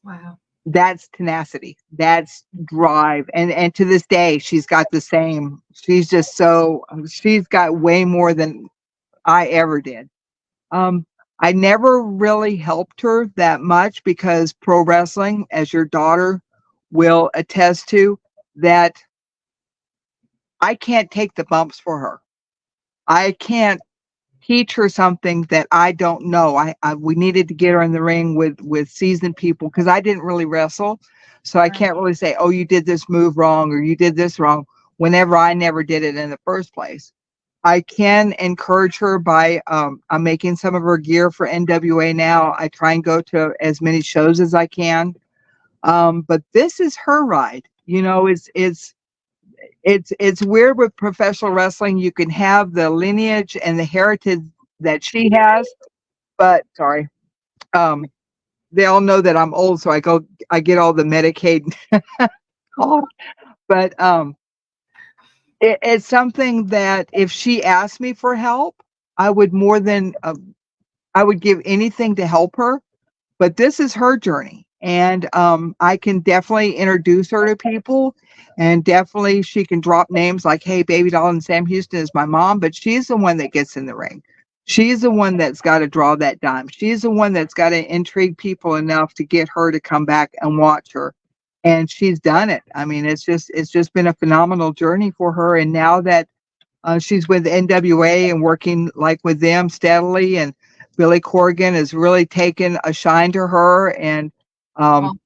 Wow. That's tenacity. That's drive. And to this day, she's got the same. She's just so, she's got way more than I ever did. Um, I never really helped her that much because pro wrestling, as your daughter will attest to, that I can't take the bumps for her. I can't teach her something that I don't know. We needed to get her in the ring with seasoned people because I didn't really wrestle, so I can't really say, "Oh, you did this move wrong" or "You did this wrong." Whenever I never did it in the first place, I can encourage her by I'm making some of her gear for NWA now. I try and go to as many shows as I can, but this is her ride. You know, it's weird with professional wrestling. You can have the lineage and the heritage that she has, but sorry, um, they all know that I'm old, so I get all the Medicaid. Oh, but it's something that if she asked me for help, I would more than I would give anything to help her. But this is her journey, and I can definitely introduce her to people, and definitely she can drop names like, "Hey, Baby Doll and Sam Houston is my mom," but she's the one that gets in the ring. She's the one that's got to draw that dime. She's the one that's got to intrigue people enough to get her to come back and watch her. And she's done it. I mean, it's just been a phenomenal journey for her. And now that she's with NWA and working like with them steadily, and Billy Corgan has really taken a shine to her. And um,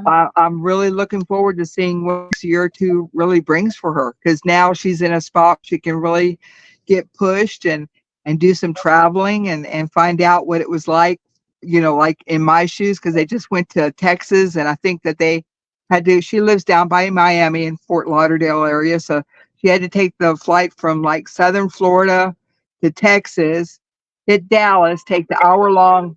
I'm really looking forward to seeing what this year or two really brings for her, because now she's in a spot she can really get pushed and do some traveling and find out what it was like, like in my shoes, because they just went to Texas, and I think that they had to. She lives down by Miami in Fort Lauderdale area, so she had to take the flight from like southern Florida to Texas, hit Dallas, take the hour-long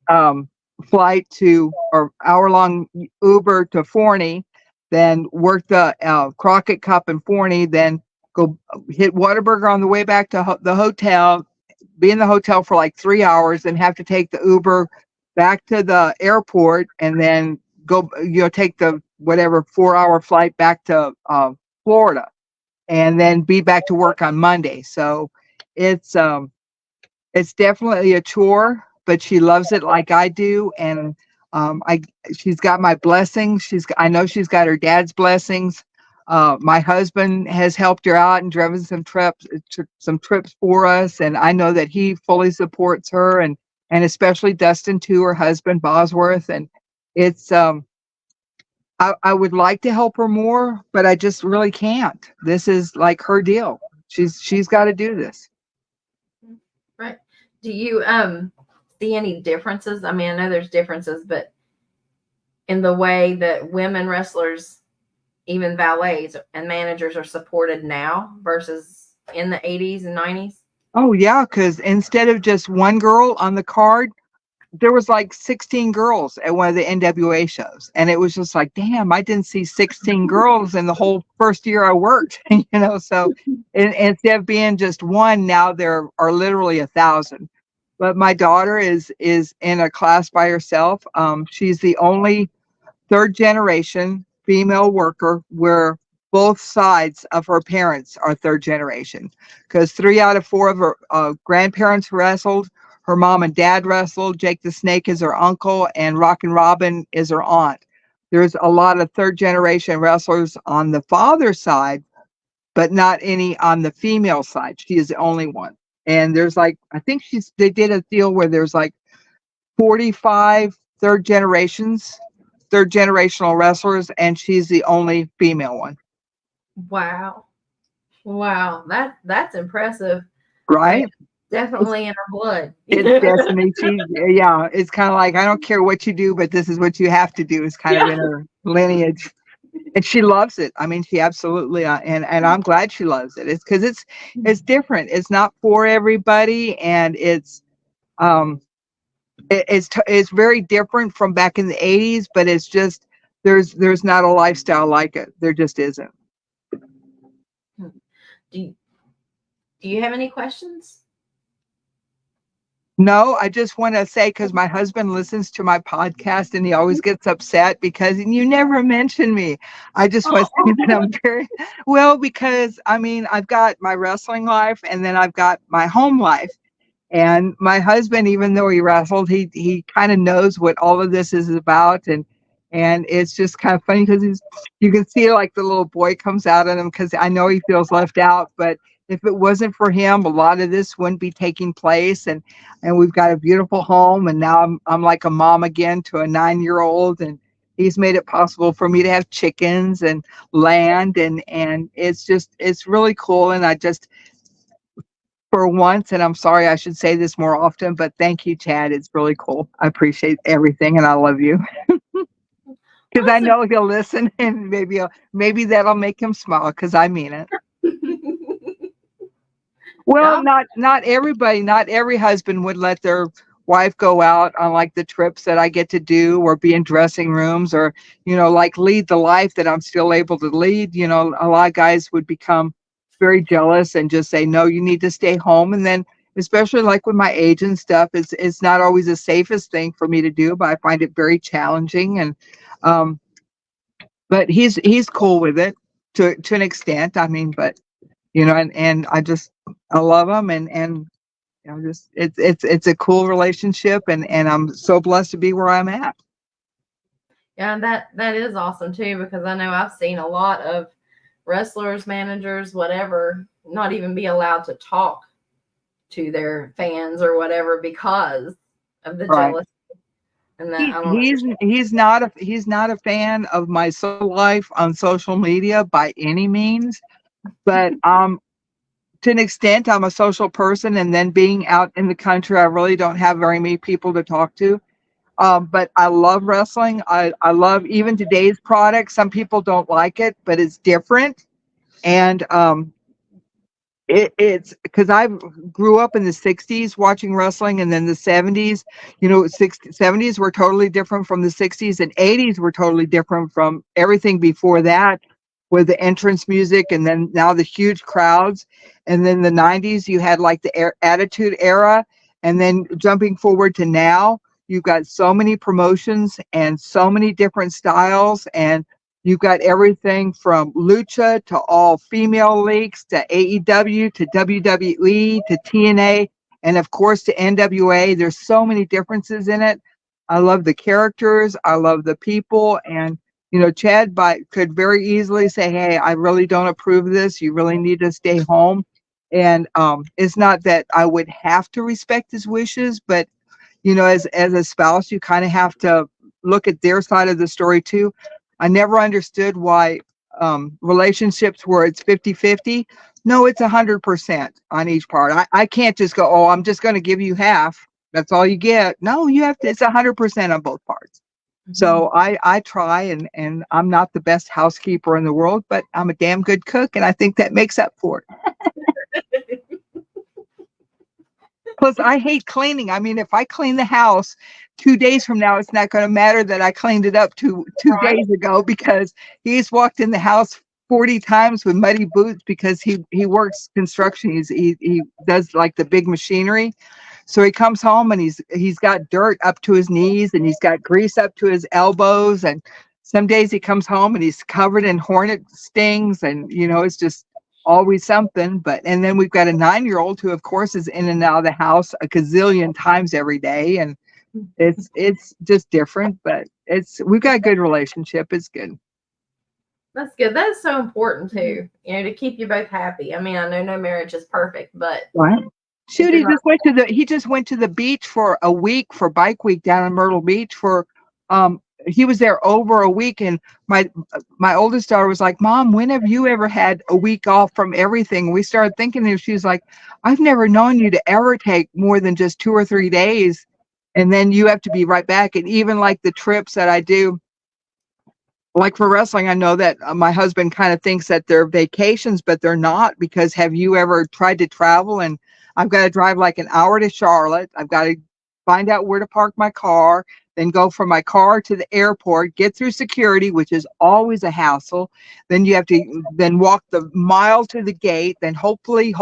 um, flight to, or hour-long Uber to Forney, then work the Crockett Cup in Forney, then go hit Whataburger on the way back to the hotel, be in the hotel for like 3 hours, and have to take the Uber back to the airport, and then go, take the whatever 4-hour flight back to Florida, and then be back to work on Monday. So it's it's definitely a chore, but she loves it like I do, and I she's got my blessings. I know she's got her dad's blessings. My husband has helped her out and driven some trips for us, and I know that he fully supports her, and especially Dustin too, her husband Bosworth. And it's I would like to help her more, but I just really can't. This is like her deal. She's got to do this. Right. Do you see any differences? I mean, I know there's differences, but in the way that women wrestlers, even valets and managers, are supported now versus in the 80s and 90s? Oh yeah, because instead of just one girl on the card, there was like 16 girls at one of the NWA shows, and it was just like, damn, I didn't see 16 girls in the whole first year I worked. So instead of being just one, now there are literally 1,000. But my daughter is in a class by herself. She's the only third generation female worker where both sides of her parents are third generation, because 3 out of 4 of her grandparents wrestled. Her mom and dad wrestled. Jake the Snake is her uncle, and Rockin' Robin is her aunt. There's a lot of third generation wrestlers on the father's side, but not any on the female side. She is the only one. And there's like, I think they did a deal where there's like 45 third generational wrestlers, and she's the only female one. Wow. That's impressive. Right? I mean, definitely in her blood. It's destiny. Yeah, it's kind of like, I don't care what you do, but this is what you have to do. It's kind of in her lineage. And she loves it. I mean, she absolutely, and I'm glad she loves it. It's because it's different. It's not for everybody, and um it's very different from back in the '80s. But it's just there's not a lifestyle like it. There just isn't. Do you, do you have any questions? No, I just want to say because my husband listens to my podcast and he always gets upset because you never mention me. I just want to say that I'm very well because I mean I've got my wrestling life and then I've got my home life. And my husband, even though he wrestled, he kind of knows what all of this is about, and it's just kind of funny because you can see like the little boy comes out of him because I know he feels left out. But if it wasn't for him, a lot of this wouldn't be taking place. And we've got a beautiful home, and now I'm like a mom again to a 9-year-old, and he's made it possible for me to have chickens and land, and it's really cool, and I just for once, and I'm sorry I should say this more often, but thank you, Chad. It's really cool. I appreciate everything, and I love you because I Awesome. know he'll listen, and maybe that'll make him smile because I mean it. Well, Yeah. not everybody, not every husband would let their wife go out on like the trips that I get to do or be in dressing rooms or, like lead the life that I'm still able to lead. A lot of guys would become very jealous and just say, no, you need to stay home. And then especially like with my age and stuff, it's not always the safest thing for me to do, but I find it very challenging. And um but he's cool with it to an extent. I mean, but and I love him and just it's a cool relationship and I'm so blessed to be where I'm at. Yeah, that is awesome too because I know I've seen a lot of wrestlers, managers, whatever, not even be allowed to talk to their fans or whatever because of the Right. jealousy. And that He, I don't he's understand. he's not a fan of my social life on social media by any means, but to an extent I'm a social person and then being out in the country I really don't have very many people to talk to. But I love wrestling. I love even today's product. Some people don't like it, but it's different. And it's because I grew up in the 60s watching wrestling and then the 70s, 60s, 70s were totally different from the 60s and 80s were totally different from everything before that with the entrance music and then now the huge crowds. And then the 90s, you had like the attitude era. And then jumping forward to now, you've got so many promotions and so many different styles. And you've got everything from lucha to all female leagues to AEW to WWE to TNA and of course to NWA. There's so many differences in it. I love the characters. I love the people. And Chad could very easily say, "Hey, I really don't approve of this. You really need to stay home." And it's not that I would have to respect his wishes, but as a spouse, you kind of have to look at their side of the story too. I never understood why relationships where it's 50-50. No, it's 100% on each part. I can't just go, oh, I'm just going to give you half. That's all you get. No, you have to, it's 100% on both parts. Mhm. So I try and I'm not the best housekeeper in the world, but I'm a damn good cook. And I think that makes up for it. Plus, I hate cleaning. I mean, if I clean the house 2 days from now, it's not going to matter that I cleaned it up two Right. days ago because he's walked in the house 40 times with muddy boots because he works construction. He does like the big machinery. So he comes home and he's got dirt up to his knees and he's got grease up to his elbows. And some days he comes home and he's covered in hornet stings and it's just always something. But and then we've got a 9-year-old who of course is in and out of the house a gazillion times every day. And it's just different, but we've got a good relationship. It's good. That's good. That is so important too, to keep you both happy. I mean, I know no marriage is perfect, but Right. if Shoot, you're not, he just went to the beach for a week for bike week down in Myrtle Beach for he was there over a week and my oldest daughter was like, Mom, when have you ever had a week off from everything? We started thinking and she was like, I've never known you to ever take more than just 2 or 3 days and then you have to be right back. And even like the trips that I do like for wrestling, I know that my husband kind of thinks that they're vacations, but they're not, because have you ever tried to travel and I've got to drive like an hour to Charlotte. I've got to find out where to park my car, then go from my car to the airport, get through security, which is always a hassle. Then you have to then walk the mile to the gate. Then hopefully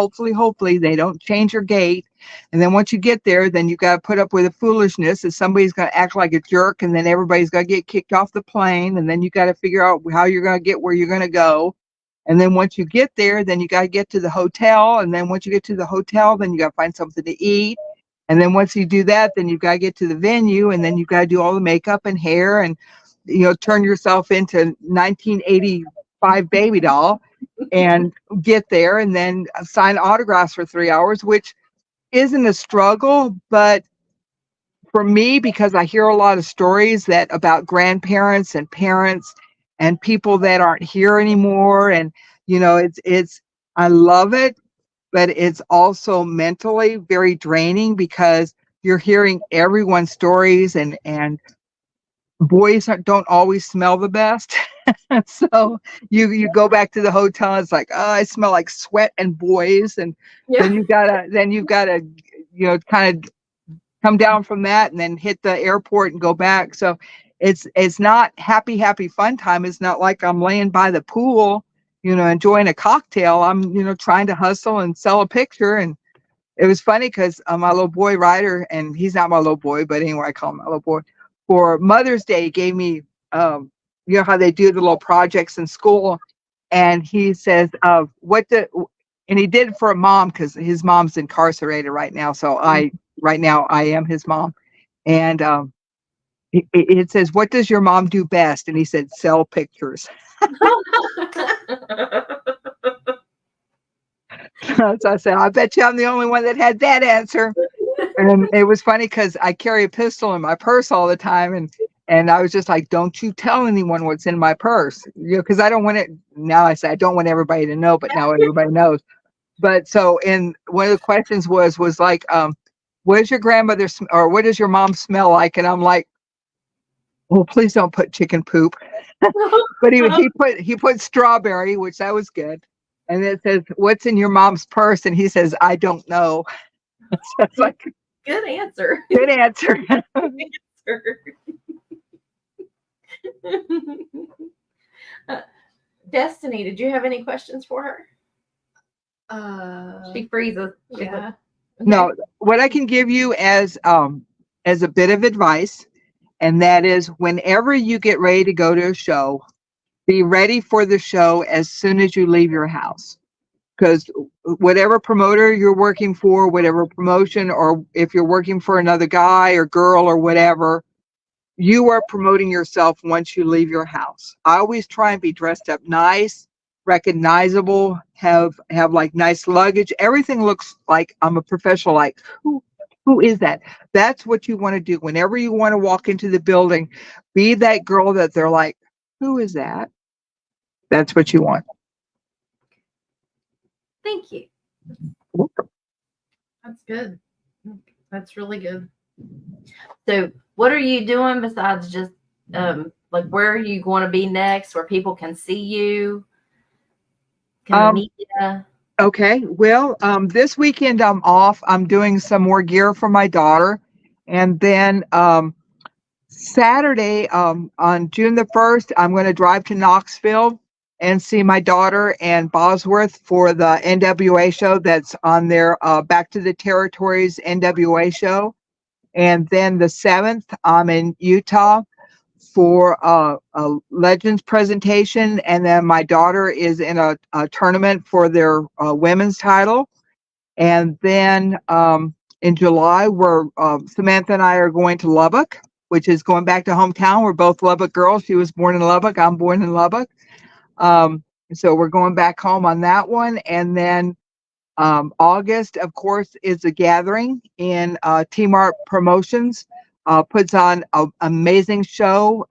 they don't change your gate. And then once you get there, then you got to put up with the foolishness that somebody's going to act like a jerk, and then everybody's got to get kicked off the plane, and then you got to figure out how you're going to get where you're going to go. And then once you get there, then you got to get to the hotel, and then once you get to the hotel, then you got to find something to eat. And then once you do that, then you've got to get to the venue, and then you've got to do all the makeup and hair, and turn yourself into 1985 baby doll and get there, and then sign autographs for 3 hours, which isn't a struggle, but for me, because I hear a lot of stories that about grandparents and parents and people that aren't here anymore, and it's I love it, but it's also mentally very draining because you're hearing everyone's stories, and boys don't always smell the best. So you go back to the hotel, it's like, oh, I smell like sweat and boys, and Yeah. then you've gotta kind of come down from that and then hit the airport and go back. So it's not happy fun time. It's not like I'm laying by the pool enjoying a cocktail. I'm trying to hustle and sell a picture. And it was funny because my little boy Ryder, and he's not my little boy, but anyway, I call him my little boy, for Mother's Day, he gave me how they do the little projects in school. And he says, and he did it for a mom because his mom's incarcerated right now. So right now I am his mom. And it says, what does your mom do best? And he said, sell pictures. So I said, I bet you I'm the only one that had that answer. And it was funny because I carry a pistol in my purse all the time. And I was just like, don't you tell anyone what's in my purse, because I don't want it. Now I say I don't want everybody to know, but now everybody knows. But so, and one of the questions was like, what does your grandmother or what does your mom smell like? And I'm like, well, please don't put chicken poop. But he put strawberry, which that was good. And then it says, what's in your mom's purse? And he says, I don't know. So it's like, Good answer. good answer. Destiny, did you have any questions for her? She freezes. Yeah. No, what I can give you as a bit of advice, and that is whenever you get ready to go to a show, be ready for the show as soon as you leave your house. Because whatever promoter you're working for, whatever promotion, or if you're working for another guy or girl or whatever, you are promoting yourself once you leave your house. I always try and be dressed up nice, recognizable, have like nice luggage. Everything looks like I'm a professional. Like, who is that? That's what you want to do. Whenever you want to walk into the building, be that girl that they're like, who is that? That's what you want. Thank you. That's good. That's really good. So what are you doing besides just like where are you going to be next where people can see you? Can they meet you? Okay. Well, this weekend I'm off. I'm doing some more gear for my daughter. And then Saturday, on June the 1st, I'm going to drive to Knoxville and see my daughter and Bosworth for the NWA show that's on their Back to the Territories NWA show. And then the 7th, I'm in Utah for a Legends presentation. And then my daughter is in a tournament for their women's title. And then in July, Samantha and I are going to Lubbock, which is going back to hometown. We're both Lubbock girls. She was born in Lubbock. I'm born in Lubbock. So we're going back home on that one. And then August, of course, is a gathering in Team Art Promotions. Puts on an amazing show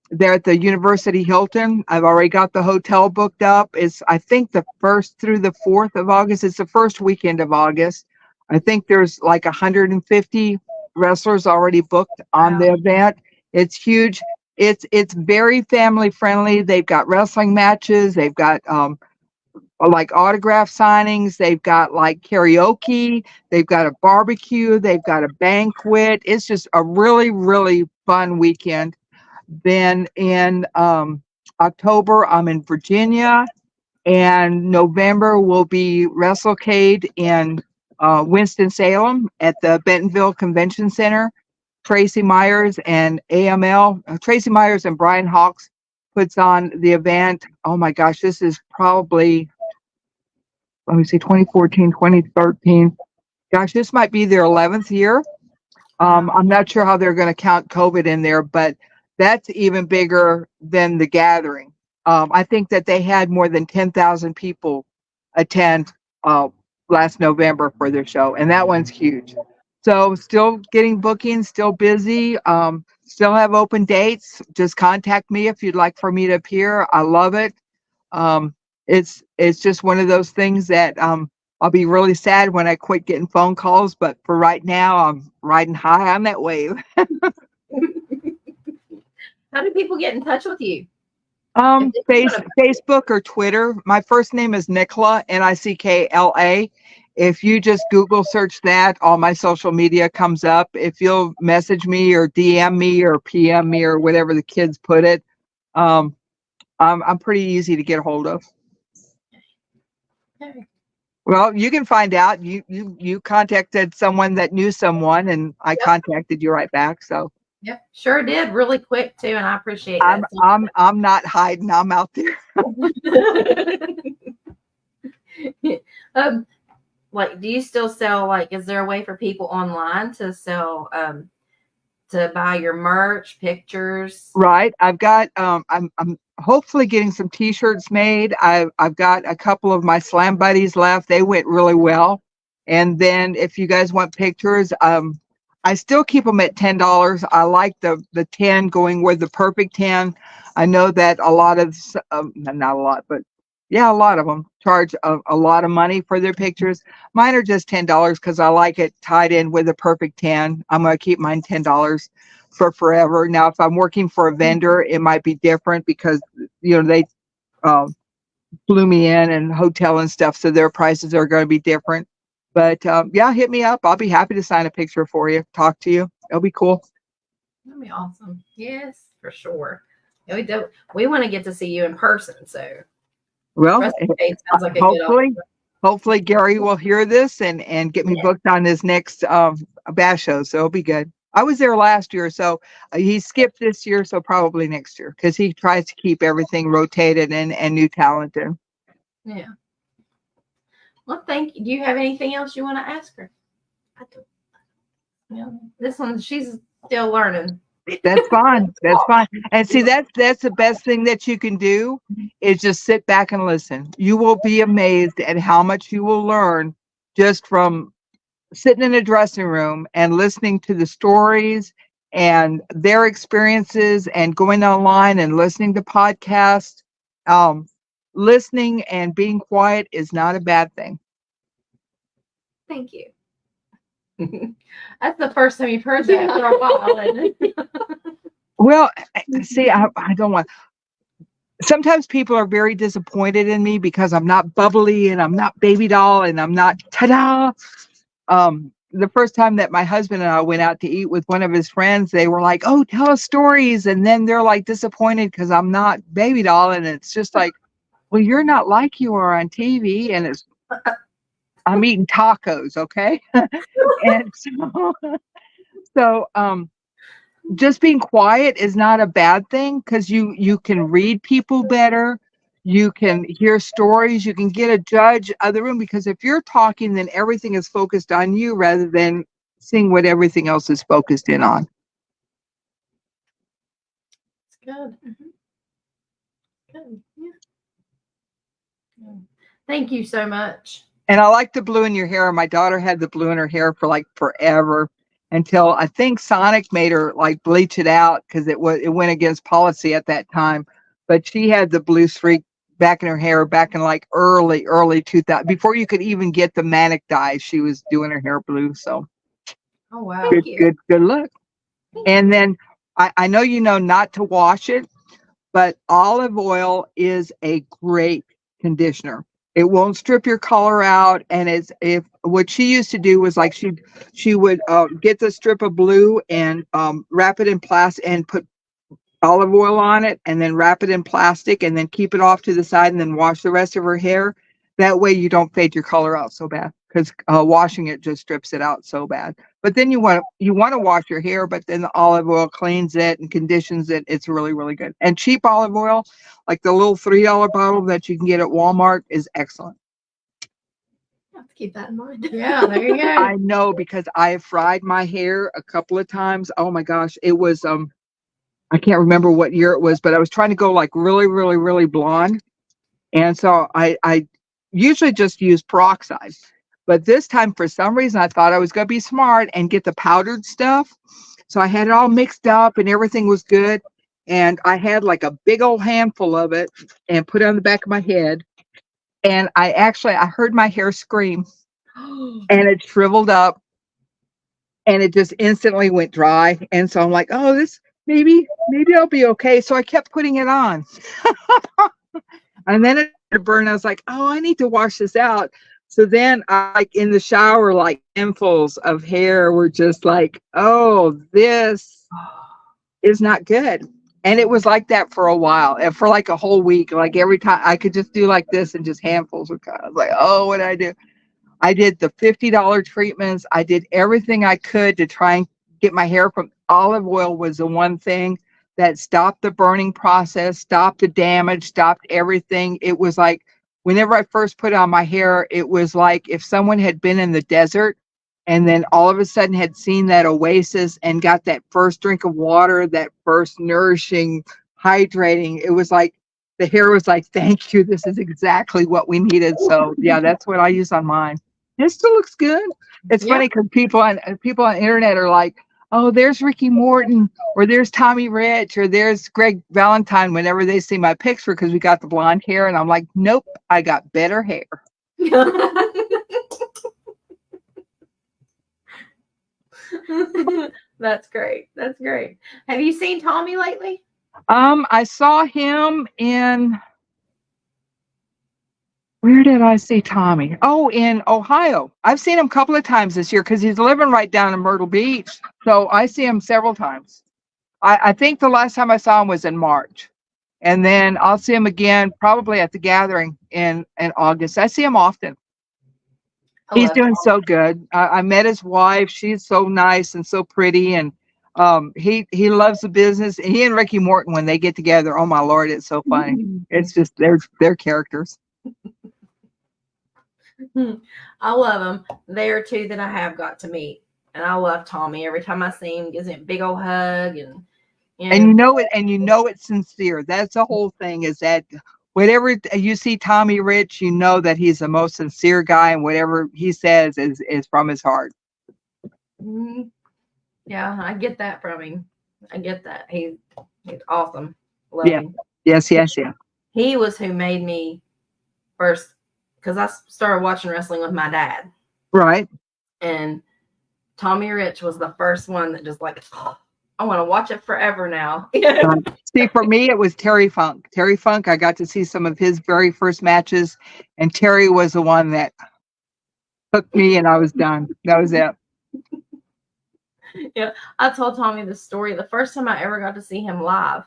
there at the University Hilton. I've already got the hotel booked up. It's, I think, the 1st through the 4th of August. It's the first weekend of August. I think there's like 150 wrestlers already booked on the event. It's huge. It's very family friendly. They've got wrestling matches. They've got like autograph signings. They've got like karaoke. They've got a barbecue. They've got a banquet. It's just a really, really fun weekend. Then in October, I'm in Virginia, and November will be WrestleCade in Winston-Salem at the Bentonville Convention Center. Tracy Myers and AML, Tracy Myers and Brian Hawks puts on the event. Oh my gosh, this is probably, let me see, 2014, 2013. Gosh, this might be their 11th year. I'm not sure how they're going to count COVID in there, but that's even bigger than the gathering. I think that they had more than 10,000 people attend last November for their show, and that one's huge. So still getting bookings, still busy, still have open dates. Just contact me if you'd like for me to appear. I love it. Um, it's just one of those things that I'll be really sad when I quit getting phone calls, but for right now, I'm riding high on that wave. How do people get in touch with you? Facebook or Twitter. My first name is Nickla, Nickla. If you just Google search that, all my social media comes up. If you'll message me or DM me or PM me or whatever the kids put it, I'm pretty easy to get a hold of. Okay. Well, you can find out. You contacted someone that knew someone, and I contacted you right back. So Yep, sure did really quick too, and I appreciate that. I'm not hiding. I'm out there. Like, do you still sell? Like, is there a way for people online to sell, to buy your merch, pictures? Right. I've got I'm hopefully getting some t-shirts made. I've got a couple of my slam buddies left. They went really well. And then if you guys want pictures, I still keep them at $10. I like the 10 going with the perfect 10. I know that a lot of not a lot, but yeah, a lot of them charge a lot of money for their pictures. Mine are just $10 because I like it tied in with the perfect 10. I'm going to keep mine $10 for forever. Now, if I'm working for a vendor, it might be different because, they flew me in and hotel and stuff, so their prices are going to be different. But yeah, hit me up. I'll be happy to sign a picture for you, talk to you. It'll be cool. That'd be awesome. Yes, for sure. Yeah, we want to get to see you in person. So, well, sounds like a good hopefully Gary will hear this and get me booked on his next bash show. So it'll be good. I was there last year, so he skipped this year, so probably next year because he tries to keep everything rotated and new talent in. Yeah. Well, thank you. Do you have anything else you want to ask her? I don't. This one, she's still learning. That's fine. That's fine. And see, that's the best thing that you can do is just sit back and listen. You will be amazed at how much you will learn just from sitting in a dressing room and listening to the stories and their experiences and going online and listening to podcasts. Listening and being quiet is not a bad thing. Thank you. That's the first time you've heard that for a while, isn't it? Well, see, I don't want. Sometimes people are very disappointed in me because I'm not bubbly and I'm not baby doll and I'm not ta-da. The first time that my husband and I went out to eat with one of his friends, they were like, "Oh, tell us stories," and then they're like disappointed because I'm not baby doll, and it's just like, well, you're not like you are on TV, and it's I'm eating tacos, okay? And so just being quiet is not a bad thing because you can read people better, you can hear stories, you can get a judge of the room, because if you're talking, then everything is focused on you rather than seeing what everything else is focused in on. It's good. Good. Yeah. Thank you so much. And I like the blue in your hair. My daughter had the blue in her hair for like forever until I think Sonic made her like bleach it out because it went against policy at that time. But she had the blue streak back in her hair back in like early 2000, before you could even get the manic dye. She was doing her hair blue. So oh wow, good luck. And then I know you know not to wash it, but olive oil is a great conditioner. It won't strip your color out, and it's if what she used to do was like she would get the strip of blue and wrap it in plastic and put olive oil on it, and then wrap it in plastic, and then keep it off to the side, and then wash the rest of her hair. That way, you don't fade your color out so bad because washing it just strips it out so bad. But then you want to wash your hair, but then the olive oil cleans it and conditions it. It's really really good. And cheap olive oil, like the little $3 bottle that you can get at Walmart, is excellent. I have to keep that in mind. Yeah, there you go. I know because I have fried my hair a couple of times. Oh my gosh, it was I can't remember what year it was, but I was trying to go like really, really, really blonde. And so I usually just use peroxide. But this time, for some reason, I thought I was going to be smart and get the powdered stuff. So I had it all mixed up and everything was good. And I had like a big old handful of it and put it on the back of my head. And I heard my hair scream and it shriveled up and it just instantly went dry. And so I'm like, oh, this maybe I'll be okay. So I kept putting it on. And then it burned. I was like, oh, I need to wash this out. So then like in the shower, like handfuls of hair were just like, oh, this is not good. And it was like that for a while, and for like a whole week. Like every time I could just do like this and just handfuls would come. I was like, oh, what did I do? I did the $50 treatments. I did everything I could to try and get my hair from olive oil was the one thing that stopped the burning process, stopped the damage, stopped everything. It was like whenever I first put it on my hair, it was like if someone had been in the desert and then all of a sudden had seen that oasis and got that first drink of water, that first nourishing, hydrating. It was like the hair was like, thank you. This is exactly what we needed. So yeah, that's what I use on mine. It still looks good. It's funny because people on the internet are like, oh, there's Ricky Morton, or there's Tommy Rich, or there's Greg Valentine whenever they see my picture because we got the blonde hair. And I'm like, nope, I got better hair. That's great. That's great. Have you seen Tommy lately? I saw him in, where did I see Tommy? Oh, in Ohio. I've seen him a couple of times this year because he's living right down in Myrtle Beach. So I see him several times. I think the last time I saw him was in March. And then I'll see him again probably at the gathering in August. I see him often. He's doing so good. I met his wife. She's so nice and so pretty. And he loves the business. He and Ricky Morton, when they get together, oh my Lord, it's so funny. It's just they're characters. I love them. They are two that I have got to meet. And I love Tommy. Every time I see him, gives me a big old hug, and you know it's sincere. That's the whole thing, is that whatever you see Tommy Rich, you know that he's the most sincere guy, and whatever he says is from his heart. Yeah, I get that from him. I get that. He's awesome. Love him. Yes. He was who made me first, because I started watching wrestling with my dad. Right. And Tommy Rich was the first one that just like, oh, I want to watch it forever now. See, for me, it was Terry Funk. Terry Funk, I got to see some of his very first matches, and Terry was the one that hooked me, and I was done. That was it. Yeah, I told Tommy the story. The first time I ever got to see him live,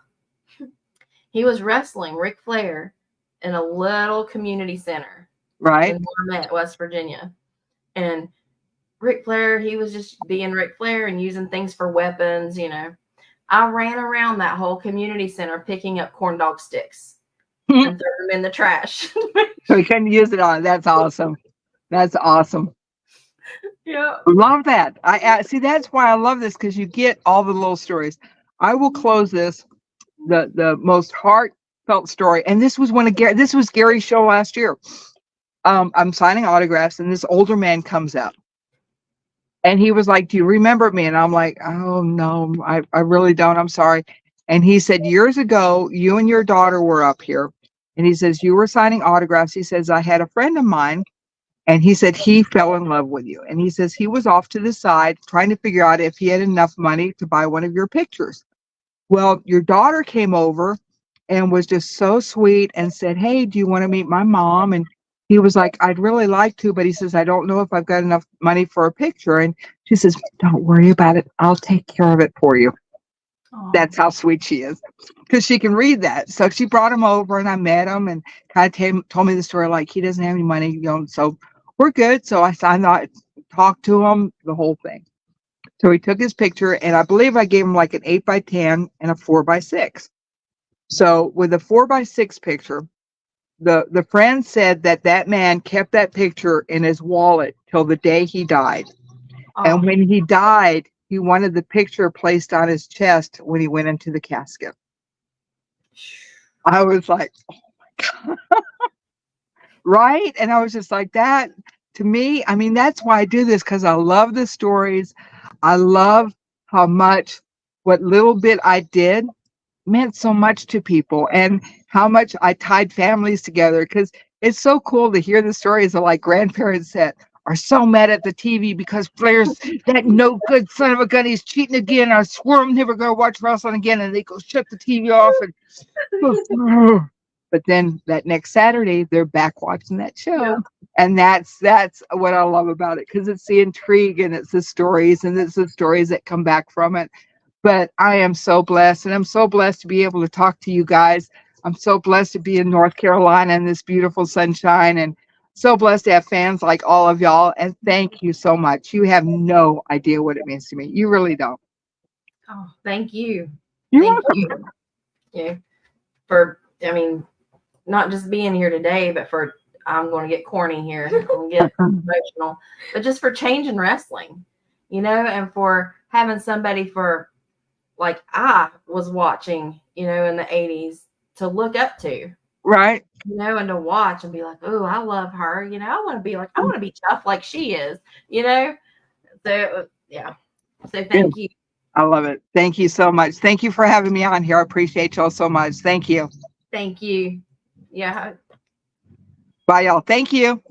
he was wrestling Ric Flair in a little community center, right, in Wilmette, West Virginia. And Ric Flair, he was just being Ric Flair and using things for weapons, you know. I ran around that whole community center picking up corn dog sticks and threw them in the trash. So he couldn't use it on. That's awesome. That's awesome. Yeah. Love that. I see, that's why I love this, because you get all the little stories. I will close this, the most heartfelt story. And this was this was Gary's show last year. I'm signing autographs, and this older man comes up. And he was like, do you remember me? And I'm like, oh, no, I really don't. I'm sorry. And he said, years ago, you and your daughter were up here. And he says, you were signing autographs. He says, I had a friend of mine. And he said he fell in love with you. And he says he was off to the side trying to figure out if he had enough money to buy one of your pictures. Well, your daughter came over and was just so sweet and said, "Hey, do you want to meet my mom?" And he was like, "I'd really like to," but he says, "I don't know if I've got enough money for a picture." And she says, "Don't worry about it. I'll take care of it for you." Oh, That's how sweet she is, because she can read that. So she brought him over, and I met him, and kind of told me the story like he doesn't have any money, so we're good. So I signed out, talked to him, the whole thing. So he took his picture, and I believe I gave him like an 8x10 and a 4x6. So with a 4x6 picture, the friend said that that man kept that picture in his wallet till the day he died. And oh, when he died, he wanted the picture placed on his chest when he went into the casket. I was like, right? And I was just like, that to me, I mean, that's why I do this, because I love the stories. I love how much what little bit I did meant so much to people, and how much I tied families together, because it's so cool to hear the stories of like grandparents that are so mad at the TV because Flair's that no good son of a gun, he's cheating again. I swear I'm never going to watch wrestling again. And they go shut the TV off. And but then that next Saturday, they're back watching that yeah. show. And that's what I love about it, because it's the intrigue and it's the stories and it's the stories that come back from it. But I am so blessed, and I'm so blessed to be able to talk to you guys. I'm so blessed to be in North Carolina in this beautiful sunshine, and so blessed to have fans like all of y'all. And thank you so much. You have no idea what it means to me. You really don't. Oh, thank you. You're Thank welcome. you for, I mean, not just being here today, but for, I'm going to get corny here and get emotional, but just for changing wrestling, and for having somebody for, like I was watching, in the 80s to look up to, Right? and to watch and be like, oh, I love her. I want to be tough like she is, you know? So, yeah. So Good. thank you. I love it. Thank you so much. Thank you for having me on here. I appreciate y'all so much. Thank you. Thank you. Yeah. Bye, y'all. Thank you.